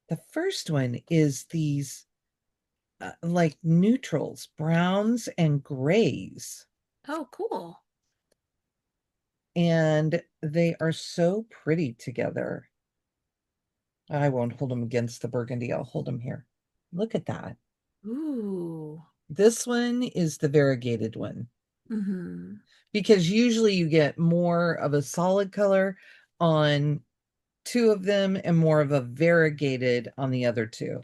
the first one is these like neutrals, browns and grays. Oh, cool. And they are so pretty together. I won't hold them against the burgundy. I'll hold them here. Look at that. Ooh. This one is the variegated one Hmm. because usually you get more of a solid color on two of them and more of a variegated on the other two.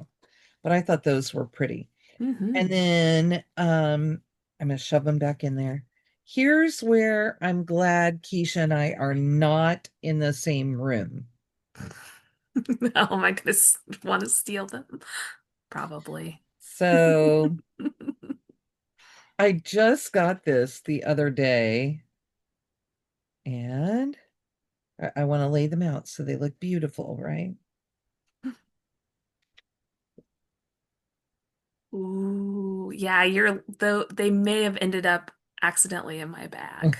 But I thought those were pretty. And Hmm. then I'm going to shove them back in there. Here's where I'm glad Keisha and I are not in the same room. Oh my goodness. Want to steal them? Probably. So I just got this the other day and I want to lay them out so they look beautiful, right? Ooh, yeah, you're though they may have ended up accidentally in my bag.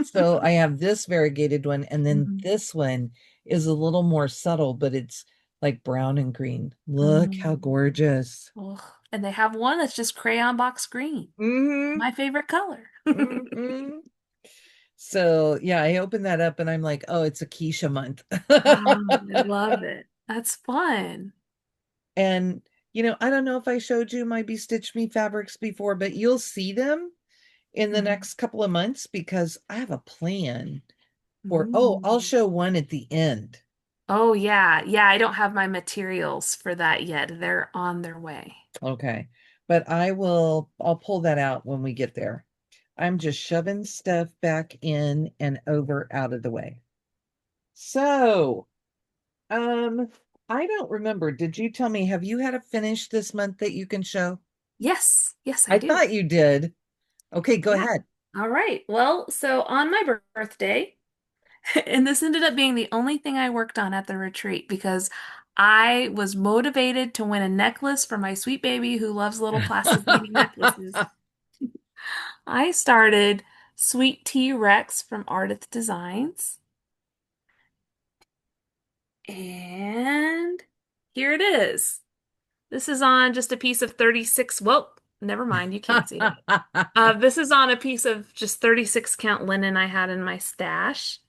So I have this variegated one, and then Mhm. this one is a little more subtle, but it's like brown and green. Look how Mm. gorgeous. Ugh. And they have one that's just crayon box green. Hmm. My favorite color. Hmm. So yeah, I opened that up and I'm like, oh, it's a Keisha month. I love it. That's fun. And I don't know if I showed you my Be Stitch Me fabrics before, but you'll see them in the Mhm. next couple of months because I have a plan I'll Ooh. show one at the end. Oh yeah. Yeah, I don't have my materials for that yet. They're on their way. Okay. But I'll pull that out when we get there. I'm just shoving stuff back in and over out of the way. So, um, I don't remember. Did you tell me, have you had a finish this month that you can show? Yes. Yes, I I do. thought you did. Okay, go Yeah. ahead. All right. Well, so on my birthday, and this ended up being the only thing I worked on at the retreat because I was motivated to win a necklace for my sweet baby who loves little plastic beading necklaces. I started Sweet Tea Rex from Ardith Designs. And here it is. This is on just a piece of 36. Well, never mind, you can't see it. This is on a piece of just 36 count linen I had in my stash.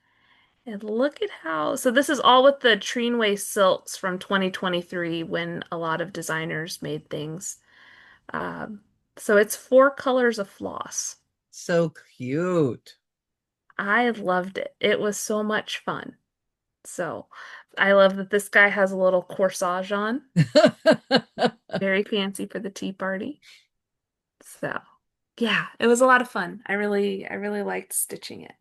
And look at how, so this is all with the Treenway silks from 2023 when a lot of designers made things. Um, so it's 4 colors of floss. So cute. I loved it. It was so much fun. So I love that this guy has a little corsage on. Very fancy for the tea party. So yeah, it was a lot of fun. I really liked stitching it.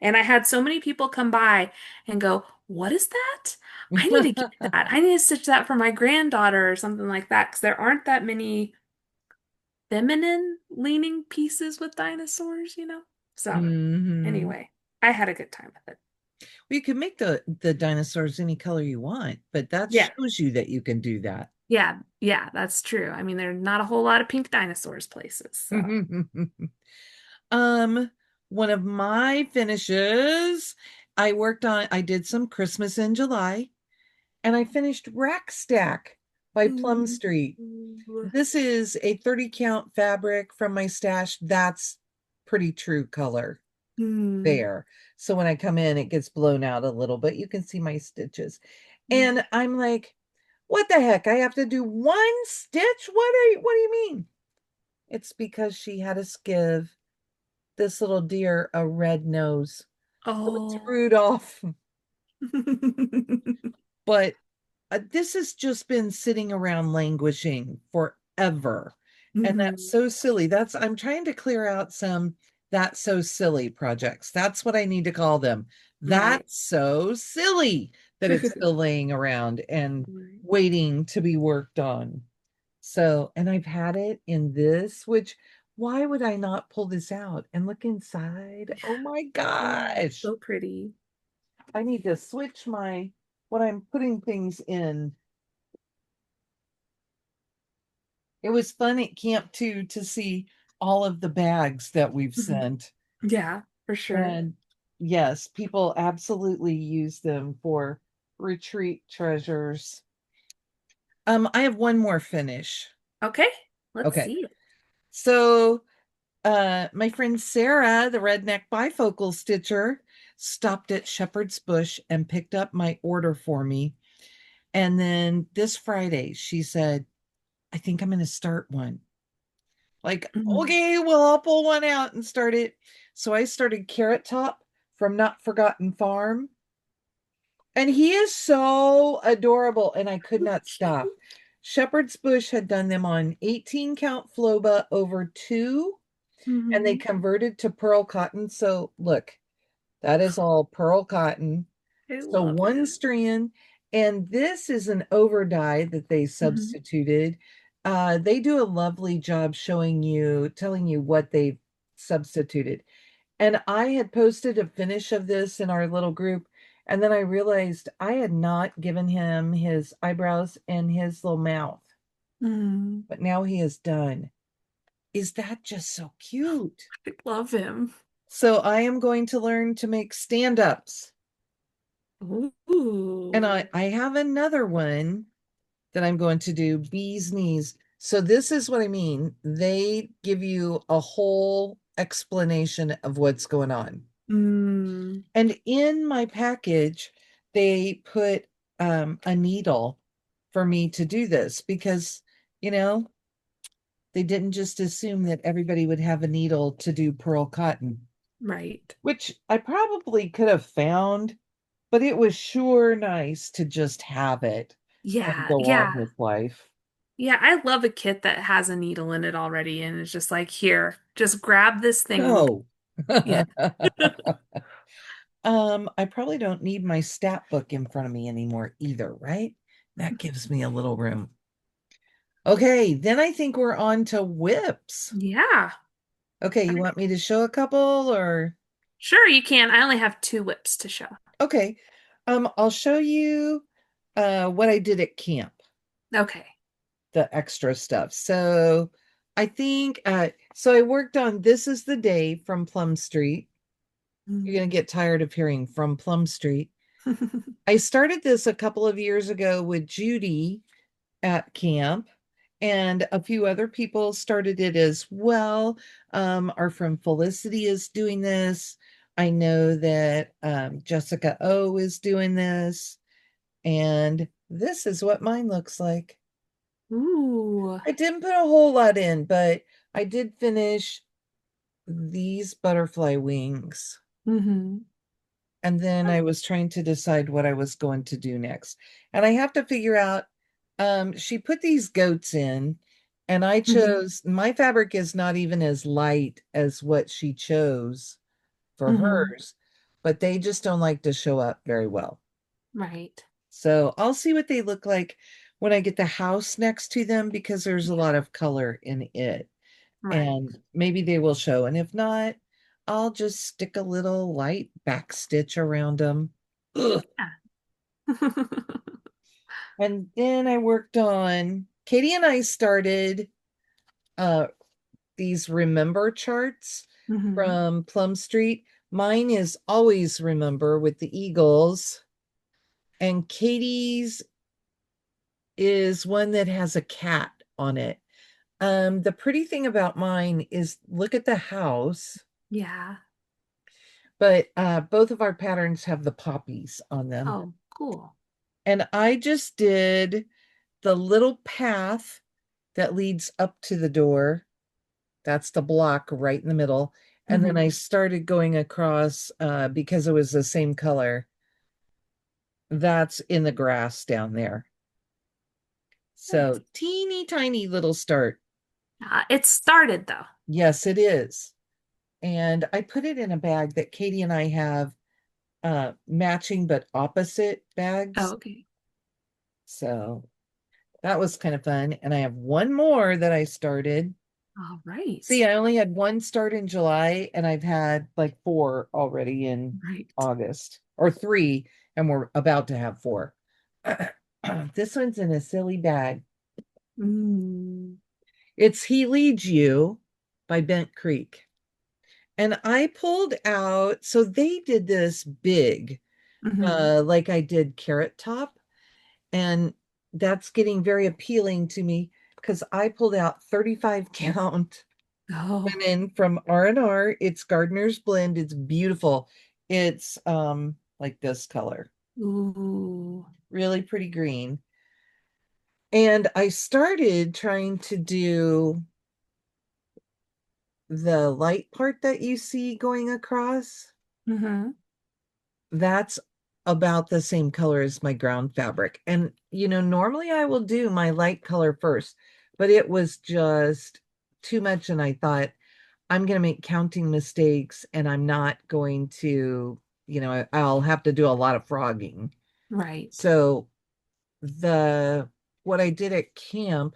And I had so many people come by and go, "What is that? I need to get that. I need to stitch that for my granddaughter or something like that." Because there aren't that many feminine leaning pieces with dinosaurs. So Hmm. anyway, I had a good time with it. you can make the dinosaurs any color you want, but that Yeah. shows you that you can do that. Yeah, yeah, that's true. I mean, there's not a whole lot of pink dinosaurs places, so. Um, one of my finishes, I did some Christmas in July, and I finished Rack Stack by Plum Ooh. Street. This is a 30 count fabric from my stash. That's pretty true color Hmm. there. So when I come in, it gets blown out a little bit. You can see my stitches. And I'm like, what the heck? I have to do one stitch? What do you mean? It's because she had us give this little deer a red nose. So it's Oh. Rudolph. But this has just been sitting around languishing forever. And that's Mhm. so silly. I'm trying to clear out some that's so silly projects. That's what I need to call them. Right. That's so silly that it's still laying around and Right. waiting to be worked on. So, and I've had it in this, which why would I not pull this out and look inside? Oh my Oh, gosh. so pretty. I need to switch my what I'm putting things in. It was fun at camp too to see all of the bags that we've Mhm. sent. Yeah, for sure. And yes, people absolutely use them for retreat treasures. I have one more finish. Okay, let's Okay. see it. So my friend Sarah, the redneck bifocal stitcher, stopped at Shepherd's Bush and picked up my order for me. And then this Friday, she said, I think I'm going to start one. Like, Mhm. okay, well, I'll pull one out and start it. So I started Carrot Top from Notforgotton Farm. And he is so adorable, and I could So not cute. stop. Shepherd's Bush had done them on 18 count Floba over two, and they Mhm. converted to pearl cotton. So look, that is all pearl cotton. I So love one it. strand, and this is an over dye that they Mhm. substituted. They do a lovely job showing you, telling you what they've substituted. And I had posted a finish of this in our little group, and then I realized I had not given him his eyebrows and his little mouth, Mhm. but now he is done. Is that just so cute? I love him. So I am going to learn to make stand-ups. And Ooh. I have another one that I'm going to do bee's knees. So this is what I mean. They give you a whole explanation of what's going on. Mm. And in my package, they put a needle for me to do this because, you know, they didn't just assume that everybody would have a needle to do pearl cotton, Right. which I probably could have found, but it was sure nice to just have it and Yeah, go on yeah. with life. Yeah, I love a kit that has a needle in it already and it's just like, here, just grab this thing and No. yeah. I probably don't need my stat book in front of me anymore either, right? That gives me a little room. Okay, then I think we're on to whips. Yeah. Okay, you want me to show a couple or Sure, you can. I only have two whips to show. okay. I'll show you what I did at camp, Okay. the extra stuff. So I think so I worked on This Is the Day from Plum Street. You're gonna get tired of hearing from Plum Street. I started this a couple of years ago with Judy at camp, and a few other people started it as well. Our friend Felicity is doing this. I know that Jessica O is doing this, and this is what mine looks like. Ooh. I didn't put a whole lot in, but I did finish these butterfly wings. Hmm. And then I was trying to decide what I was going to do next. And I have to figure out, she put these goats in, and I Hmm. chose my fabric is not even as light as what she chose for Hmm. hers, but they just don't like to show up very well. Right. So I'll see what they look like when I get the house next to them because there's a Yeah. lot of color in it. Right. And maybe they will show. And if not, I'll just stick a little light back stitch around them. Ugh. And then I worked on, Katie and I started uh these remember charts Hmm. from Plum Street. Mine is always remember with the eagles, and Katie's is one that has a cat on it. The pretty thing about mine is look at the house, Yeah. but both of our patterns have the poppies on them. Oh, cool. And I just did the little path that leads up to the door. That's the block right in the middle. And then I Hmm. started going across because it was the same color. That's in the grass down there. Nice. So teeny tiny little start. It started though. Yes, it is. And I put it in a bag that Katie and I have matching but opposite Oh, bags. okay. So that was kind of fun. And I have one more that I started. All right. See, I only had one start in July, and I've had like four already in Right. August, or three, and we're about to have four. This one's in a silly bag. Mm. It's He Leads You by Bent Creek. And I pulled out, so they did this big, Hmm. like I did Carrot Top, and that's getting very appealing to me because I pulled out 35 count Oh. linen from R and R. It's Gardener's Blend. It's beautiful. It's like this color. Ooh. Really pretty green. And I started trying to do the light part that you see going across. Hmm. That's about the same color as my ground fabric. And normally I will do my light color first, but it was just too much, and I thought I'm going to make counting mistakes, and I'm not going to, I'll have to do a lot of frogging. Right. So the what I did at camp,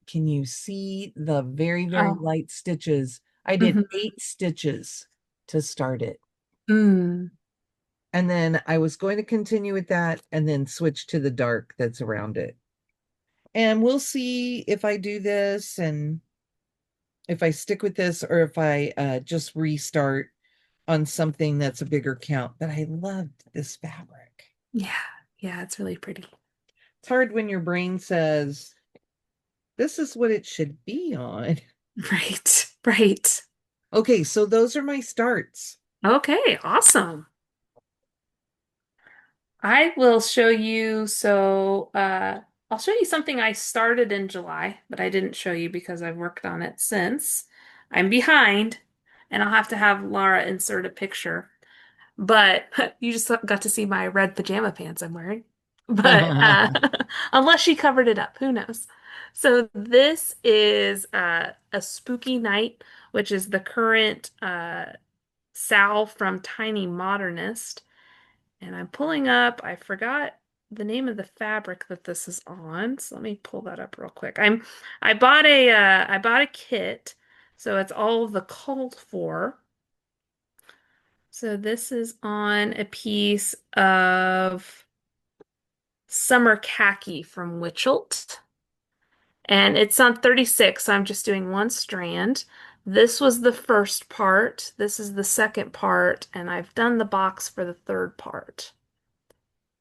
can you see the very, very Oh. light stitches? I did Hmm. 8 stitches to start it. Mm. And then I was going to continue with that and then switch to the dark that's around it. And we'll see if I do this and if I stick with this, or if I just restart on something that's a bigger count. But I loved this fabric. Yeah. Yeah, it's really pretty. It's hard when your brain says, this is what it should be on. Right. Right. Okay, so those are my starts. Okay, awesome. I will show you. I'll show you something I started in July, but I didn't show you because I've worked on it since. I'm behind, and I'll have to have Laura insert a picture. But you just got to see my red pajama pants I'm wearing. But unless she covered it up, who knows? So this is a spooky night, which is the current Sal from Tiny Modernist. And I'm pulling up, I forgot the name of the fabric that this is on. So let me pull that up real quick. I bought a kit, so it's all of the called for. So this is on a piece of Summer Khaki from Witchelt. And it's on 36, so I'm just doing one strand. This was the first part. This is the second part, and I've done the box for the third part.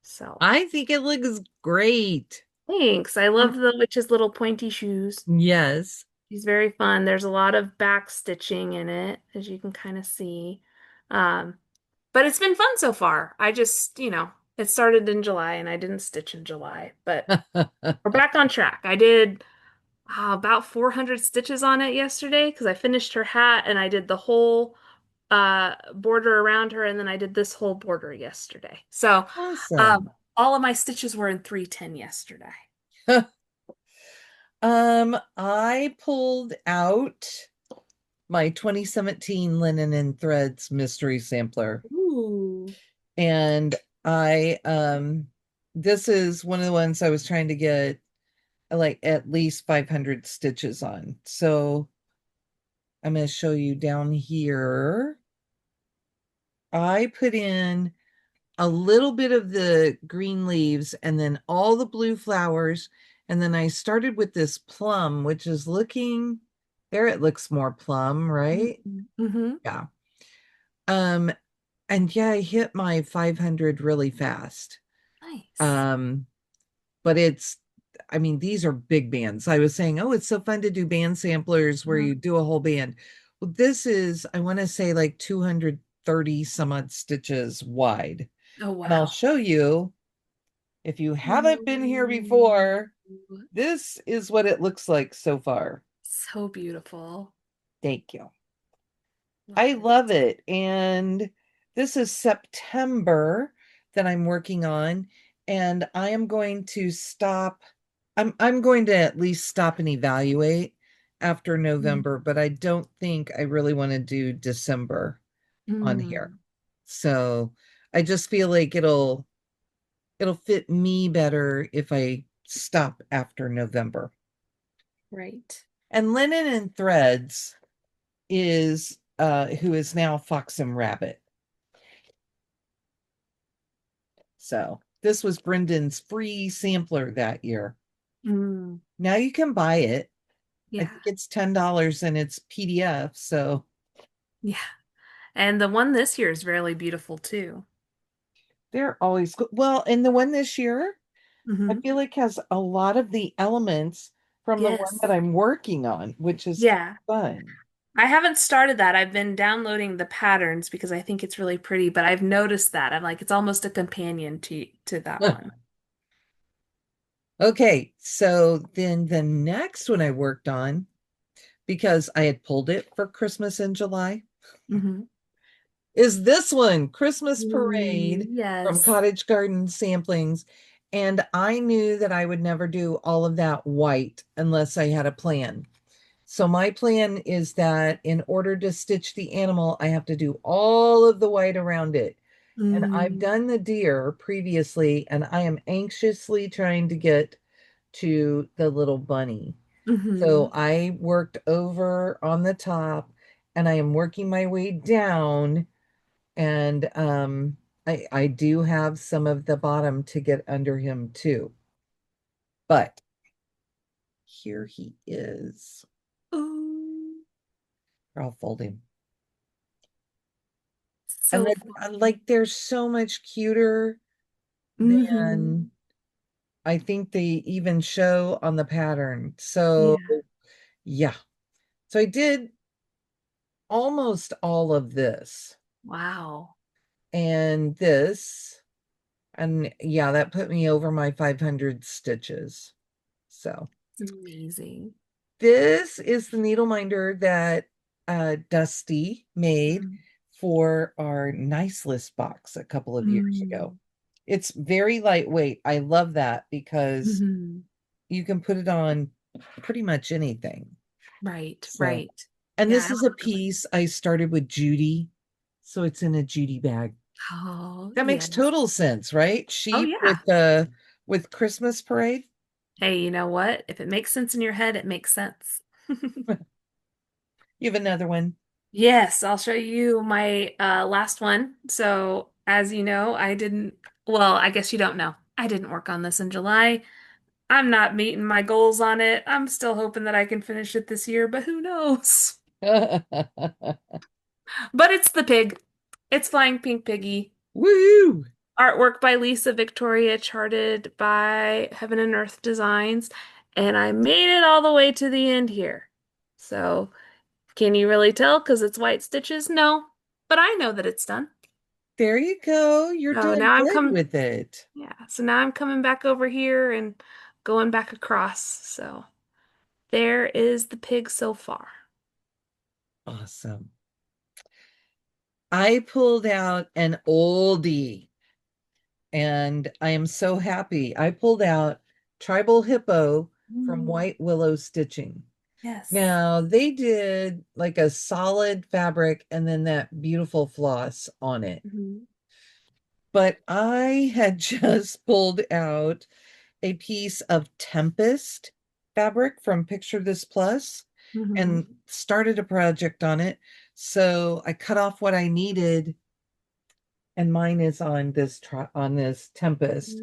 So I think it looks great. thanks. I love the witch's little pointy shoes. Yes. She's very fun. There's a lot of back stitching in it, as you can kind of see. Um, but it's been fun so far. It started in July and I didn't stitch in July, but we're back on track. I did about 400 stitches on it yesterday because I finished her hat and I did the whole border around her, and then I did this whole border yesterday. So Awesome. all of my stitches were in 310 yesterday. I pulled out my 2017 Linen and Threads mystery sampler, Ooh. and I this is one of the ones I was trying to get like at least 500 stitches on. So I'm going to show you down here. I put in a little bit of the green leaves and then all the blue flowers. And then I started with this plum, which is looking there. It looks more plum, right? Mm-hmm. Yeah. Um, and yeah, I hit my 500 really fast. Nice. Um, but I mean, these are big bands. I was saying, oh, it's so fun to do band samplers where Uh, you do a whole band. Well, this is, I want to say like 230 some odd stitches wide. oh, And I'll wow. show you if you haven't been here Ooh, before, this is what it looks like so far. so beautiful. Thank you. Love I love it. it. And this is September that I'm working on, and I am going to stop. I'm going to at least stop and evaluate after November, but I don't think I really want to do December on here. Mm, So I just feel like it'll fit me better if I stop after November. right. And Linen and Threads is who is now Fox and Rabbit. So this was Brendan's free sampler that year. Mm, Now you can buy it. I yeah. think it's $10 and it's PDF. So Yeah. And the one this year is really beautiful too. they're always good. Well, and the one this year, I Hmm. feel like has a lot of the elements from the one that Yes. I'm working on, which is kind Yeah. of fun. I haven't started that. I've been downloading the patterns because I think it's really pretty, but I've noticed that. I'm like, it's almost a companion to that one. Okay, so then the next one I worked on, because I had pulled it for Christmas in July, Hmm. is this one, Christmas Ooh, Parade from yes. Cottage Garden Samplings. And I knew that I would never do all of that white unless I had a plan. So my plan is that in order to stitch the animal, I have to do all of the white around it. And I've Mm, done the deer previously, and I am anxiously trying to get to the little bunny. hmm. So I worked over on the top and I am working my way down, and I do have some of the bottom to get under him too. But here he is. Ooh, I'll fold him. And so fun. like they're so much cuter than Hmm. I think they even show on the pattern. So Yeah. yeah. So I did almost all of this Wow. and this. And yeah, that put me over my 500 stitches. So It's amazing. this is the needle minder that Dusty made Mm. for our nice list box a couple of years ago. Mm. It's very lightweight. I love that because Hmm. you can put it on pretty much anything. Right, So, right. and Yeah, this I is a love the piece I started with Judy. So it's in a Judy bag. Oh, That makes yes. total sense, right? Oh, Sheep yeah. with Christmas parade. Hey, you know what? If it makes sense in your head, it makes sense. You have another one. Yes, I'll show you my last one. So, as you know, well, I guess you don't know. I didn't work on this in July. I'm not meeting my goals on it. I'm still hoping that I can finish it this year, but who knows? But it's the pig. It's Flying Pink Piggy. Woo! Artwork by Lisa Victoria, charted by Heaven and Earth Designs. And I made it all the way to the end here. So, can you really tell because it's white stitches? No, but I know that it's done. There you go. You're So doing now I'm good coming, with it. yeah, so now I'm coming back over here and going back across. So there is the pig so far. Awesome. I pulled out an oldie and I am so happy. I pulled out Tribal Hippo from Mm, White Willow Stitching. yes. Now, they did like a solid fabric and then that beautiful floss on it. Mhm. But I had just pulled out a piece of Tempest fabric from Picture This Plus. Mm-hmm. and started a project on it. So I cut off what I needed, and mine is on this Tempest,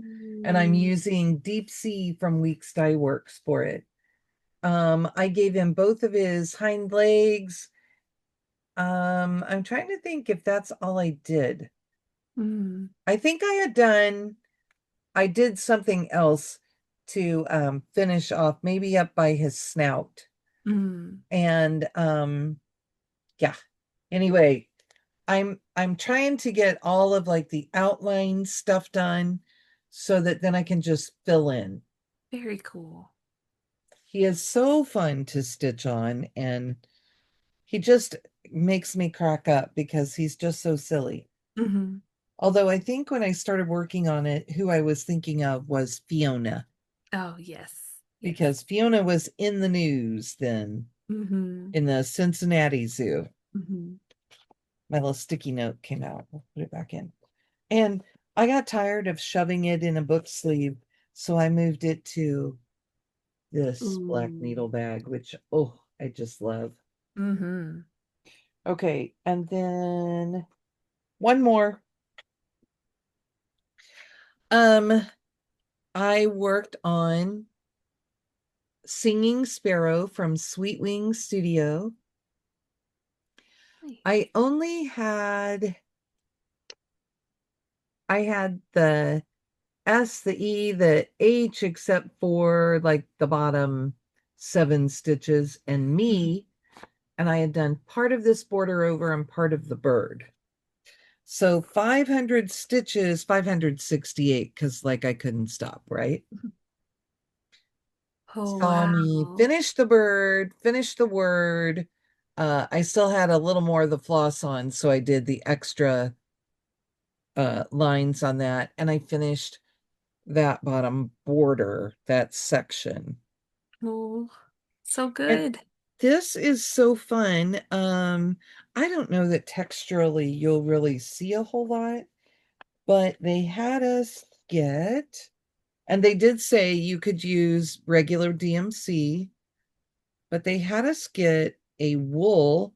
and I'm Mm. using Deep Sea from Weeks Dye Works for it. I gave him both of his hind legs. I'm trying to think if that's all I did. Mm. I think I did something else to finish off, maybe up by his snout. Mm. And yeah. Anyway, I'm trying to get all of like the outline stuff done so that then I can just fill in. Very cool. He is so fun to stitch on, and he just makes me crack up because he's just so silly. Mm-hmm. Although I think when I started working on it, who I was thinking of was Fiona, Oh, yes. Yes. because Fiona was in the news then Mm-hmm. in the Cincinnati Zoo. Mm-hmm. My little sticky note came out. I'll put it back in. And I got tired of shoving it in a book sleeve, so I moved it to this black Ooh. needle bag, which, oh, I just love. Mm-hmm. Okay, and then one more. Um, I worked on Singing Sparrow from Sweet Wing Studio. Nice. I only had I had the S, the E, the H, except for like the bottom 7 stitches and Mhm. me, and I had done part of this border over and part of the bird. So 500 stitches, 568, because like I couldn't stop, right? Oh, Saw me wow. finish the bird, finish the word. I still had a little more of the floss on, so I did the extra lines on that, and I finished that bottom border, that section. Oh, so And good. this is so fun. I don't know that texturally you'll really see a whole lot, but they had us get, and they did say you could use regular DMC, but they had us get a wool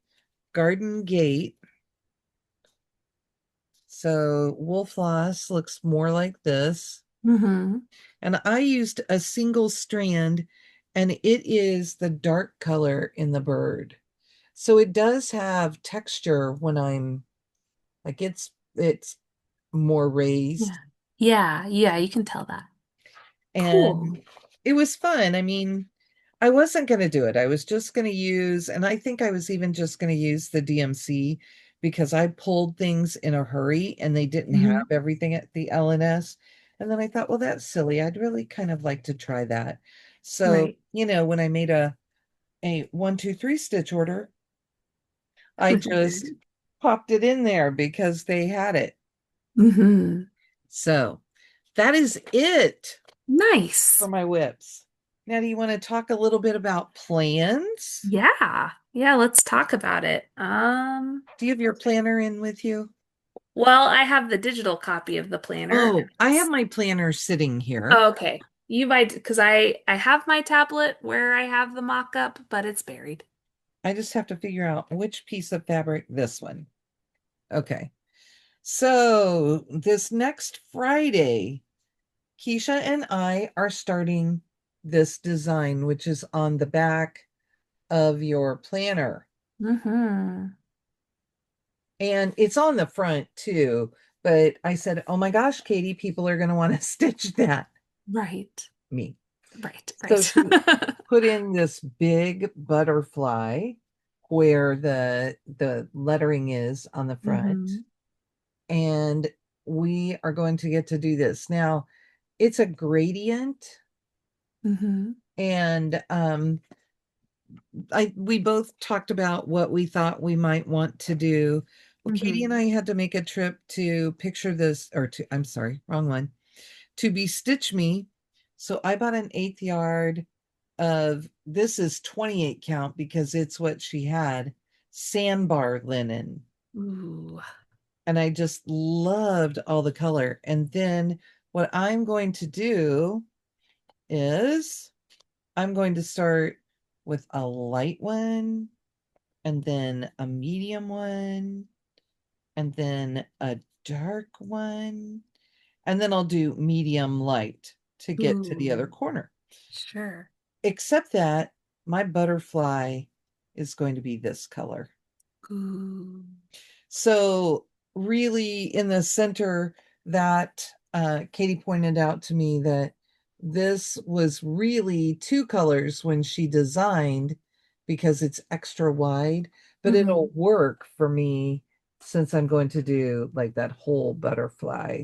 garden gate. So wool floss looks more like this. Mm-hmm. And I used a single strand, and it is the dark color in the bird. So it does have texture when I'm like it's more raised. Yeah. Yeah, yeah, you can tell that. Cool. And it was fun. I mean, I wasn't going to do it. I was just going to use, and I think I was even just going to use the DMC because I pulled things in a hurry and they didn't have Hmm. everything at the LNS. And then I thought, well, that's silly. I'd really kind of like to try that. So, Right. when I made a 1, 2, 3 stitch order, I just popped it in there because they had it. Hmm. So that is it for Nice. my whips. Now, do you want to talk a little bit about plans? Yeah. Yeah, let's talk about it. Do you have your planner in with you? Well, I have the digital copy of the planner. Oh, I have my planner sitting here. Oh, okay. You might, because I have my tablet where I have the mock-up, but it's buried. I just have to figure out which piece of fabric, this one. Okay. So this next Friday, Keisha and I are starting this design, which is on the back of your planner. Mm-hmm. And it's on the front too. But I said, oh my gosh, Katie, people are going to want to stitch that. Right. Me. Right. So Right. she put in this big butterfly where the lettering is on the front. Mm-hmm. And we are going to get to do this. Now, it's a gradient, Mm-hmm. and we both talked about what we thought we might want to do. Well, Katie and Mm-hmm. I had to make a trip to picture this, or to, I'm sorry, wrong one, to be Stitch Me. So I bought an 1/8 yard of, this is 28 count because it's what she had, sandbar linen. Ooh. And I just loved all the color. And then what I'm going to do is I'm going to start with a light one, and then a medium one, and then a dark one, and then I'll do medium light to get to the other Ooh, corner. sure. Except that my butterfly is going to be this color. Ooh. So really in the center that Katie pointed out to me that this was really two colors when she designed because it's extra wide, but it'll Hmm. work for me since I'm going to do like that whole butterfly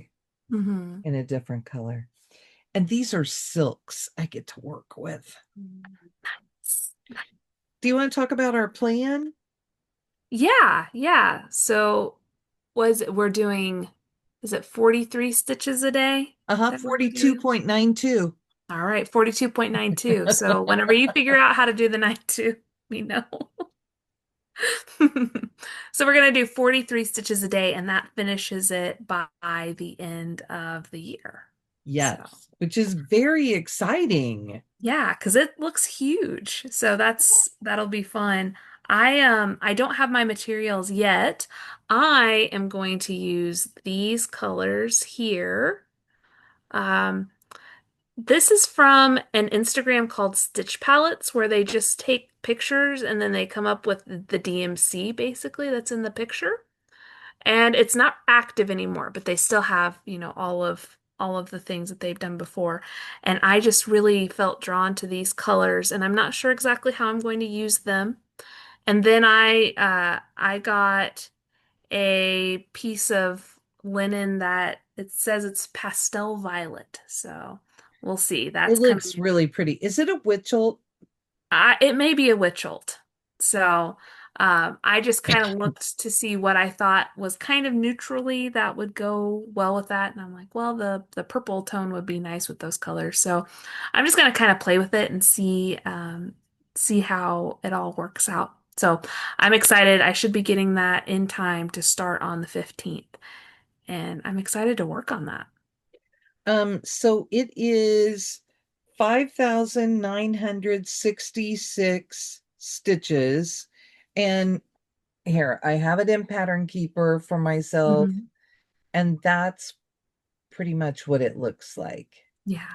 Hmm. in a different color. And these are silks I get to work with. Nice. Do you want to talk about our plan? Yeah, yeah. So was we're doing, is it 43 stitches a day Uh-huh, that we're doing? 42.92. All right, 42.92. So whenever you figure out how to do the 92, we know. So we're gonna do 43 stitches a day, and that finishes it by the end of the year. So Yes, which is very exciting. yeah, because it looks huge. So that'll be fun. I don't have my materials yet. I am going to use these colors here. Um, this is from an Instagram called Stitch Palettes, where they just take pictures and then they come up with the DMC basically that's in the picture. And it's not active anymore, but they still have, all of the things that they've done before. And I just really felt drawn to these colors, and I'm not sure exactly how I'm going to use them. And then I got a piece of linen that it says it's pastel violet. So we'll see. It That's kind of looks really pretty. Is it a Witchelt? it may be a Witchelt. So I just kind of looked to see what I thought was kind of neutrally that would go well with that. And I'm like, well, the purple tone would be nice with those colors. So I'm just gonna kind of play with it and see how it all works out. So I'm excited. I should be getting that in time to start on the 15th. And I'm excited to work on that. So it is 5,966 stitches. And here, I have it in Pattern Keeper for myself, Hmm. and that's pretty much what it looks like. Yeah.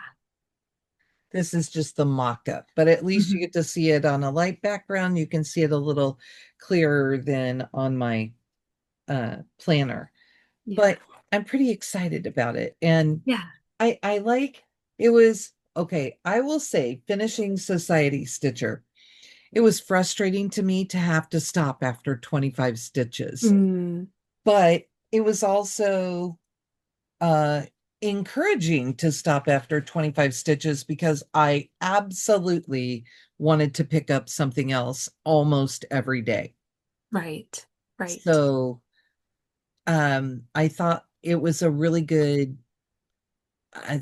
This is just the mock-up, but at least you Hmm. get to see it on a light background. You can see it a little clearer than on my planner. Yeah. But I'm pretty excited about it. And Yeah. I like it was okay. I will say finishing Society Stitcher. It was frustrating to me to have to stop after 25 stitches, Mm, but it was also uh encouraging to stop after 25 stitches because I absolutely wanted to pick up something else almost every day. right. Right. So I thought it was a really good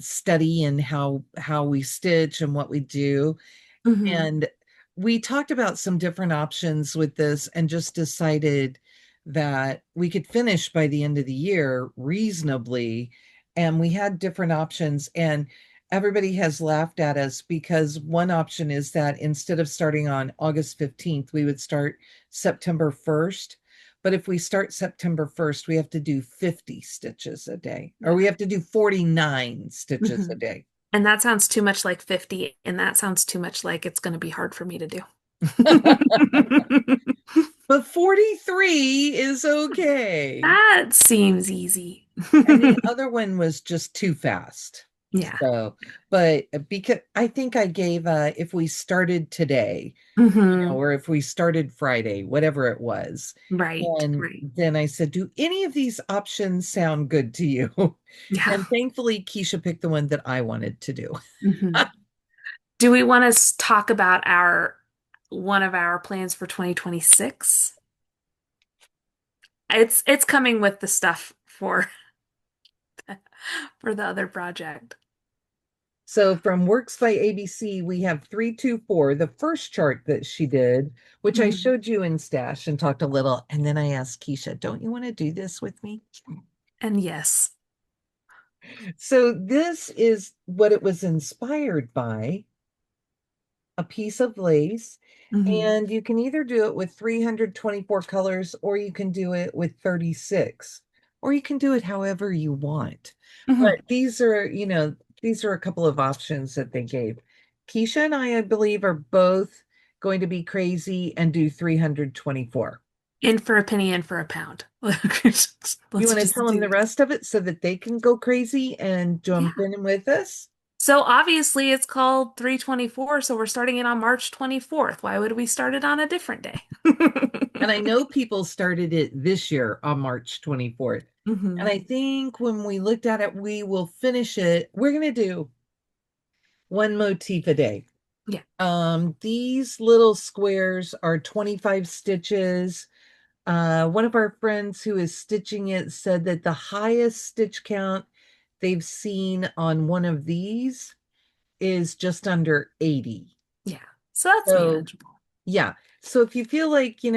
study in how we stitch and what we do. Hmm. And we talked about some different options with this and just decided that we could finish by the end of the year reasonably. And we had different options, and everybody has laughed at us because one option is that instead of starting on August 15th, we would start September 1st. But if we start September 1st, we have to do 50 stitches a day, or Yeah. we have to do 49 stitches a Hmm. day. And that sounds too much like 50, and that sounds too much like it's going to be hard for me to do. But 43 is okay. That seems easy. And the other one was just too fast. Yeah. So, but because I think I gave if we started today, Hmm. or if we started Friday, whatever it was. Right. And Right. then I said, do any of these options sound good to you? Yeah. And thankfully, Keisha picked the one that I wanted to do. Hmm. Do we want to talk about our one of our plans for 2026? It's coming with the stuff for the other project. So from Works by ABC, we have 324, the first chart that she did, which I Mhm. showed you in Stash and talked a little. And then I asked Keisha, don't you want to do this with me? And yes. So this is what it was inspired by. a piece of lace. Hmm. And you can either do it with 324 colors or you can do it with 36, or you can do it however you want. Hmm. But these are a couple of options that they gave. Keisha and I believe, are both going to be crazy and do 324. In for a penny, in for a pound. Let's You want to just tell them do the it. rest of it so that they can go crazy and jump Yeah. in with us? So obviously it's called 324, so we're starting it on March 24th. Why would we start it on a different day? And I know people started it this year on March 24th. And Hmm. I think when we looked at it, we will finish it. We're going to do one motif a day. Yeah. These little squares are 25 stitches. One of our friends who is stitching it said that the highest stitch count they've seen on one of these is just under 80. Yeah. So that's So, manageable. yeah. So if you feel like, you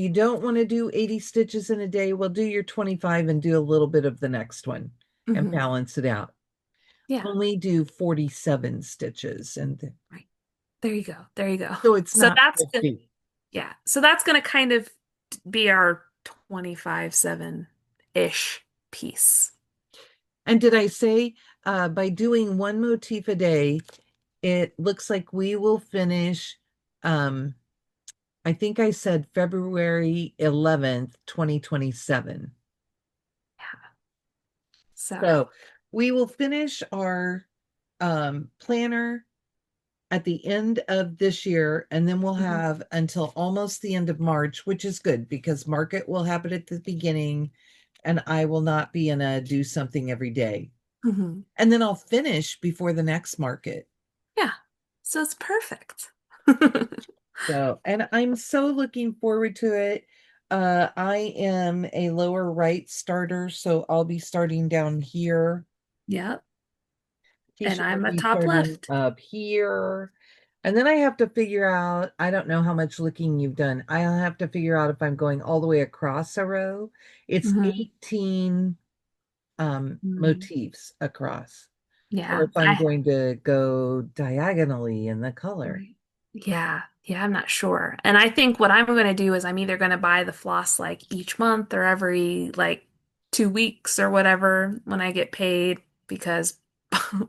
don't want to do 80 stitches in a day, well, do your 25 and do a little bit of the next one and Hmm. balance it out. Yeah. Only do 47 stitches. Right. There you go. There you go. So it's So not that's good. 50. Yeah. So that's going to kind of be our 25/7-ish piece. And did I say by doing one motif a day, it looks like we will finish, um, I think I said February 11th, 2027. Yeah. So, So we will finish our planner at the end of this year, and then we'll mhm, have until almost the end of March, which is good because market will happen at the beginning, and I will not be in a do something every day. mhm. And then I'll finish before the next market. Yeah. So it's perfect. So, and I'm so looking forward to it. I am a lower right starter, so I'll be starting down here. Yep. And Keisha will I'm a be top starting left. up here. And then I have to figure out, I don't know how much looking you've done. I'll have to figure out if I'm going all the way across a row. It's Hmm. 18 Mm. motifs across, or Yeah. if I'm going to go diagonally in the color. Right. Yeah. Yeah, I'm not sure. And I think what I'm going to do is I'm either going to buy the floss like each month or every like 2 weeks or whatever when I get paid because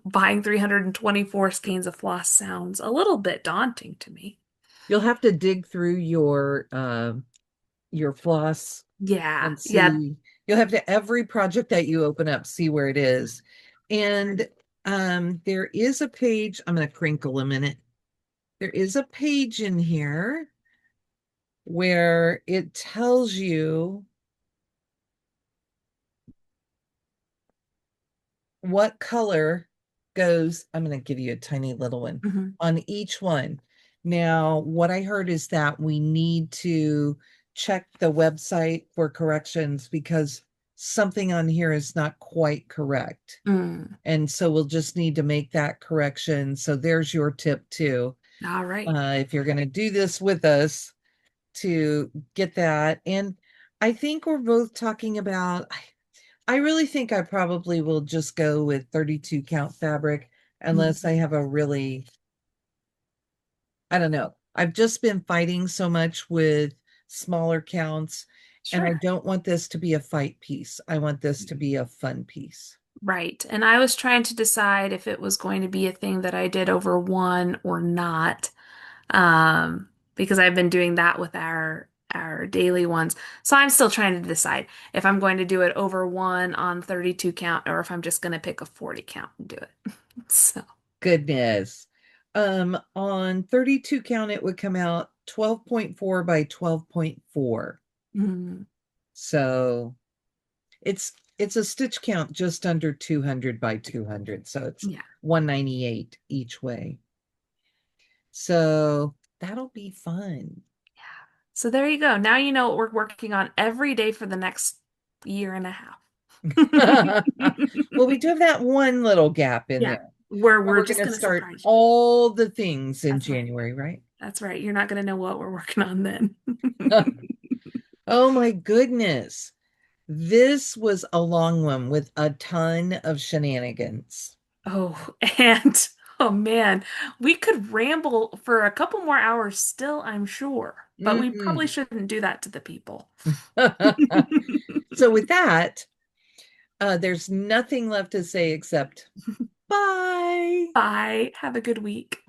buying 324 skeins of floss sounds a little bit daunting to me. You'll have to dig through your floss Yeah. and Yeah. see. You'll have to, every project that you open up, see where it is. And there is a page. I'm going to crinkle a minute. There is a page in here where it tells you what color goes. I'm going to give you a tiny little one Hmm. on each one. Now, what I heard is that we need to check the website for corrections because something on here is not quite correct. Mm. And so we'll just need to make that correction. So there's your tip too. All right. If you're going to do this with us, to get that. And I think we're both talking about, I really think I probably will just go with 32 count fabric unless I Mhm. have a really, I don't know. I've just been fighting so much with smaller counts, and I Sure. don't want this to be a fight piece. I want this to be a fun piece. Right. And I was trying to decide if it was going to be a thing that I did over one or not. Because I've been doing that with our daily ones. So I'm still trying to decide if I'm going to do it over one on 32 count or if I'm just going to pick a 40 count and do it. So, Goodness. On 32 count, it would come out 12.4 by 12.4. mm, So it's a stitch count just under 200 by 200, so it's yeah. 198 each way. So that'll be fun. So there you go. Now you know what we're working on every day for the next year and a half. Well, we do have that one little gap in Yeah. there Where where we're we're just going to going to start surprise you. all the things in That's right. January, right? That's right. You're not going to know what we're working on then. Oh my goodness. This was a long one with a ton of shenanigans. Oh, and Oh man, we could ramble for a couple more hours still, I'm sure, but we probably Mhm. shouldn't do that to the people. So with that, there's nothing left to say except bye. Bye. Have a good week.